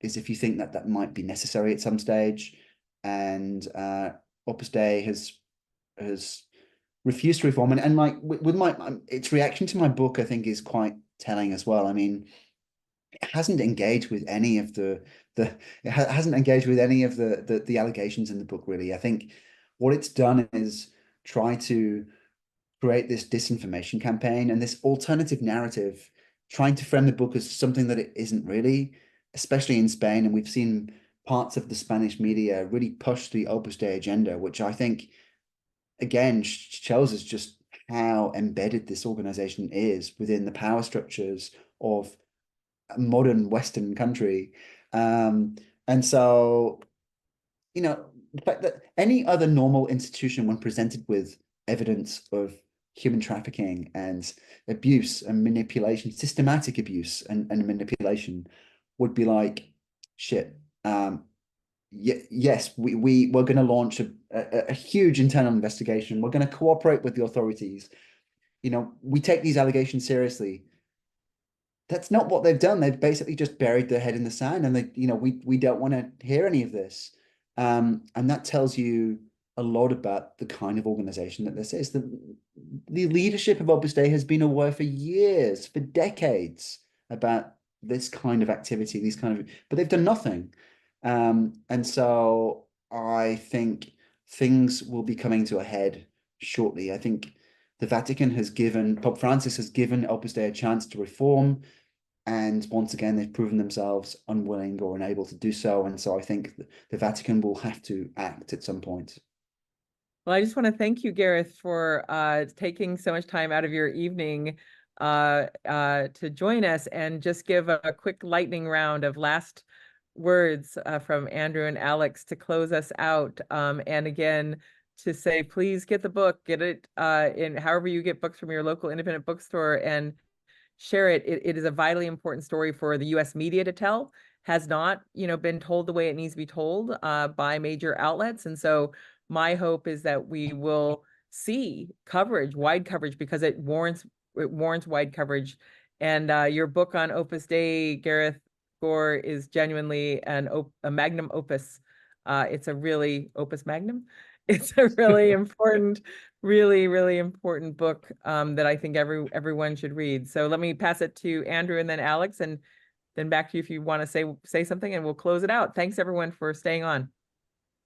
Speaker 3: is if you think that that might be necessary at some stage. And Opus Dei has refused to reform, and like with its reaction to my book, I think is quite telling as well. I mean, it hasn't engaged with any of the allegations in the book, really. I think what it's done is try to create this disinformation campaign and this alternative narrative, trying to frame the book as something that it isn't really, especially in Spain. And we've seen parts of the Spanish media really push the Opus Dei agenda, which I think again shows us just how embedded this organization is within the power structures of a modern Western country. And so, the fact that any other normal institution, when presented with evidence of human trafficking and abuse and manipulation, systematic abuse and manipulation, would be like, shit, yes, we're going to launch a huge internal investigation. We're going to cooperate with the authorities. We take these allegations seriously. That's not what they've done. They've basically just buried their head in the sand, and we don't want to hear any of this. And that tells you a lot about the kind of organization that this is. The leadership of Opus Dei has been aware for years, for decades, about this kind of activity, but they've done nothing. And so I think things will be coming to a head shortly. I think the Vatican Pope Francis has given Opus Dei a chance to reform. And once again, they've proven themselves unwilling or unable to do so. And so I think the Vatican will have to act at some point.
Speaker 2: Well, I just want to thank you, Gareth, for taking so much time out of your evening to join us and just give a quick lightning round of last words from Andrew and Alex to close us out. And again, to say, please get the book, get it in however you get books from your local independent bookstore, and share it. It is a vitally important story for the U.S. media to tell. Has not, been told the way it needs to be told by major outlets. And so my hope is that we will see coverage, wide coverage, because it warrants wide coverage. And your book on Opus Dei, Gareth Gore, is genuinely a magnum opus. It's a really opus magnum. It's a really important, really, really important book that I think everyone should read. So let me pass it to Andrew and then Alex, and then back to you if you want to say something, and we'll close it out. Thanks everyone for staying on.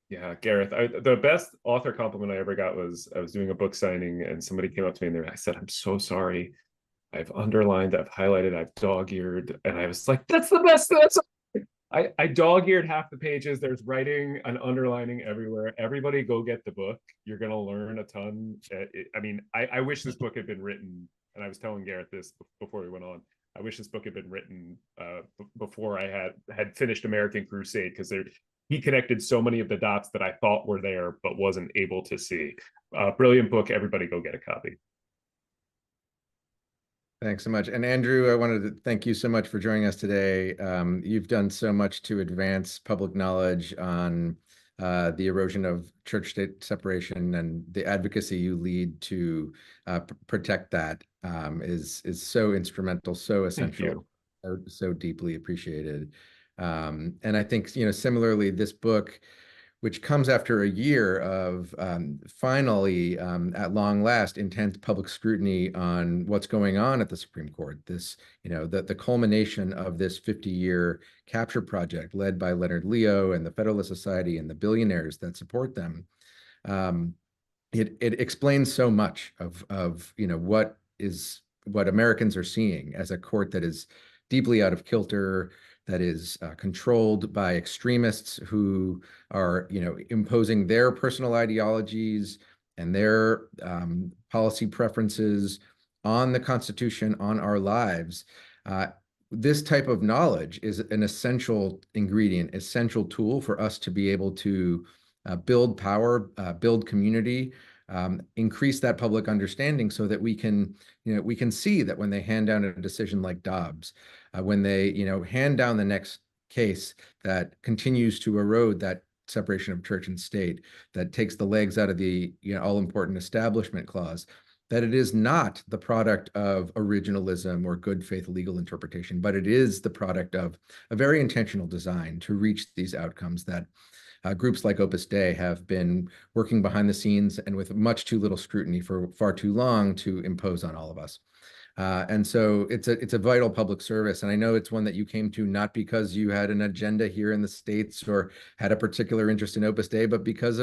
Speaker 4: Yeah, Gareth, the best author compliment I ever got was I was doing a book signing and somebody came up to me and I said, "I'm so sorry. I've underlined, I've highlighted, I've dog-eared." And I was like, that's the best. I dog-eared half the pages. There's writing and underlining everywhere. Everybody go get the book. You're going to learn a ton. I wish this book had been written, and I was telling Gareth this before we went on. I wish this book had been written before I had finished American Crusade, because he connected so many of the dots that I thought were there but wasn't able to see. Brilliant book. Everybody go get a copy.
Speaker 1: Thanks so much. And Andrew, I wanted to thank you so much for joining us today. You've done so much to advance public knowledge on the erosion of church-state separation, and the advocacy you lead to protect that is so instrumental, so essential, so deeply appreciated. And I think, similarly, this book, which comes after a year of finally, at long last, intense public scrutiny on what's going on at the Supreme Court. This, the culmination of this 50-year capture project led by Leonard Leo and the Federalist Society and the billionaires that support them. It explains so much of what Americans are seeing as a court that is deeply out of kilter, that is controlled by extremists who are, imposing their personal ideologies and their policy preferences on the Constitution, on our lives. This type of knowledge is an essential ingredient, essential tool for us to be able to build power, build community, increase that public understanding, so that we can see that when they hand down a decision like Dobbs, when they hand down the next case that continues to erode that separation of church and state, that takes the legs out of the all-important Establishment Clause, that it is not the product of originalism or good faith legal interpretation, but it is the product of a very intentional design to reach these outcomes that groups like Opus Dei have been working behind the scenes and with much too little scrutiny for far too long to impose on all of us. And so it's a vital public service. And I know it's one that you came to not because you had an agenda here in the States or had a particular interest in Opus Dei, but because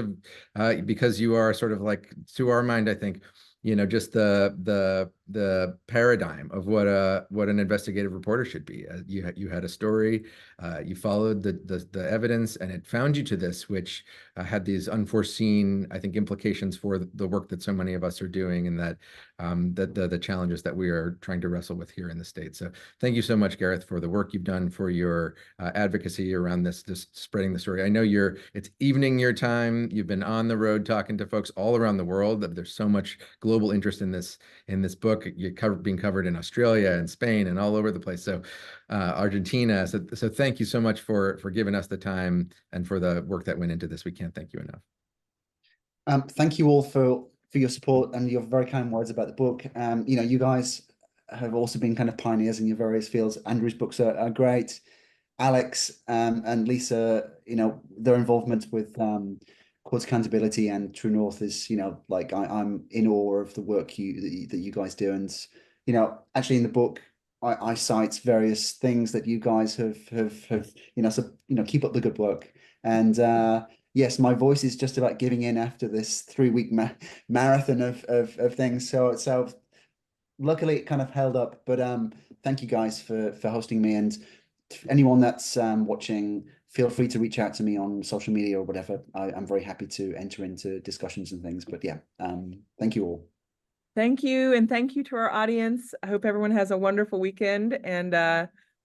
Speaker 1: you are sort of like, to our mind, I think, just the paradigm of what an investigative reporter should be. You had a story, you followed the evidence, and it found you to this, which had these unforeseen, I think, implications for the work that so many of us are doing, and that the challenges that we are trying to wrestle with here in the States. So thank you so much, Gareth, for the work you've done, for your advocacy around this, just spreading the story. I know it's evening your time. You've been on the road talking to folks all around the world. There's so much global interest in this book. You're being covered in Australia and Spain and all over the place. So Argentina. So thank you so much for giving us the time and for the work that went into this. We can't thank you enough.
Speaker 3: Thank you all for your support and your very kind words about the book. You guys have also been kind of pioneers in your various fields. Andrew's books are great. Alex and Lisa, their involvement with Courts Accountability and True North is, like I'm in awe of the work that you guys do. And, actually in the book, I cite various things that you guys have so, keep up the good work. And yes, my voice is just about giving in after this 3-week marathon of things. So luckily it kind of held up, but thank you guys for hosting me, and anyone that's watching, feel free to reach out to me on social media or whatever. I'm very happy to enter into discussions and things, but yeah, thank you all.
Speaker 2: Thank you, and thank you to our audience. I hope everyone has a wonderful weekend, and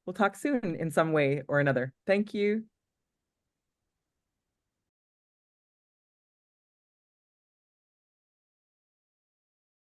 Speaker 2: we'll talk soon in some way or another. Thank you.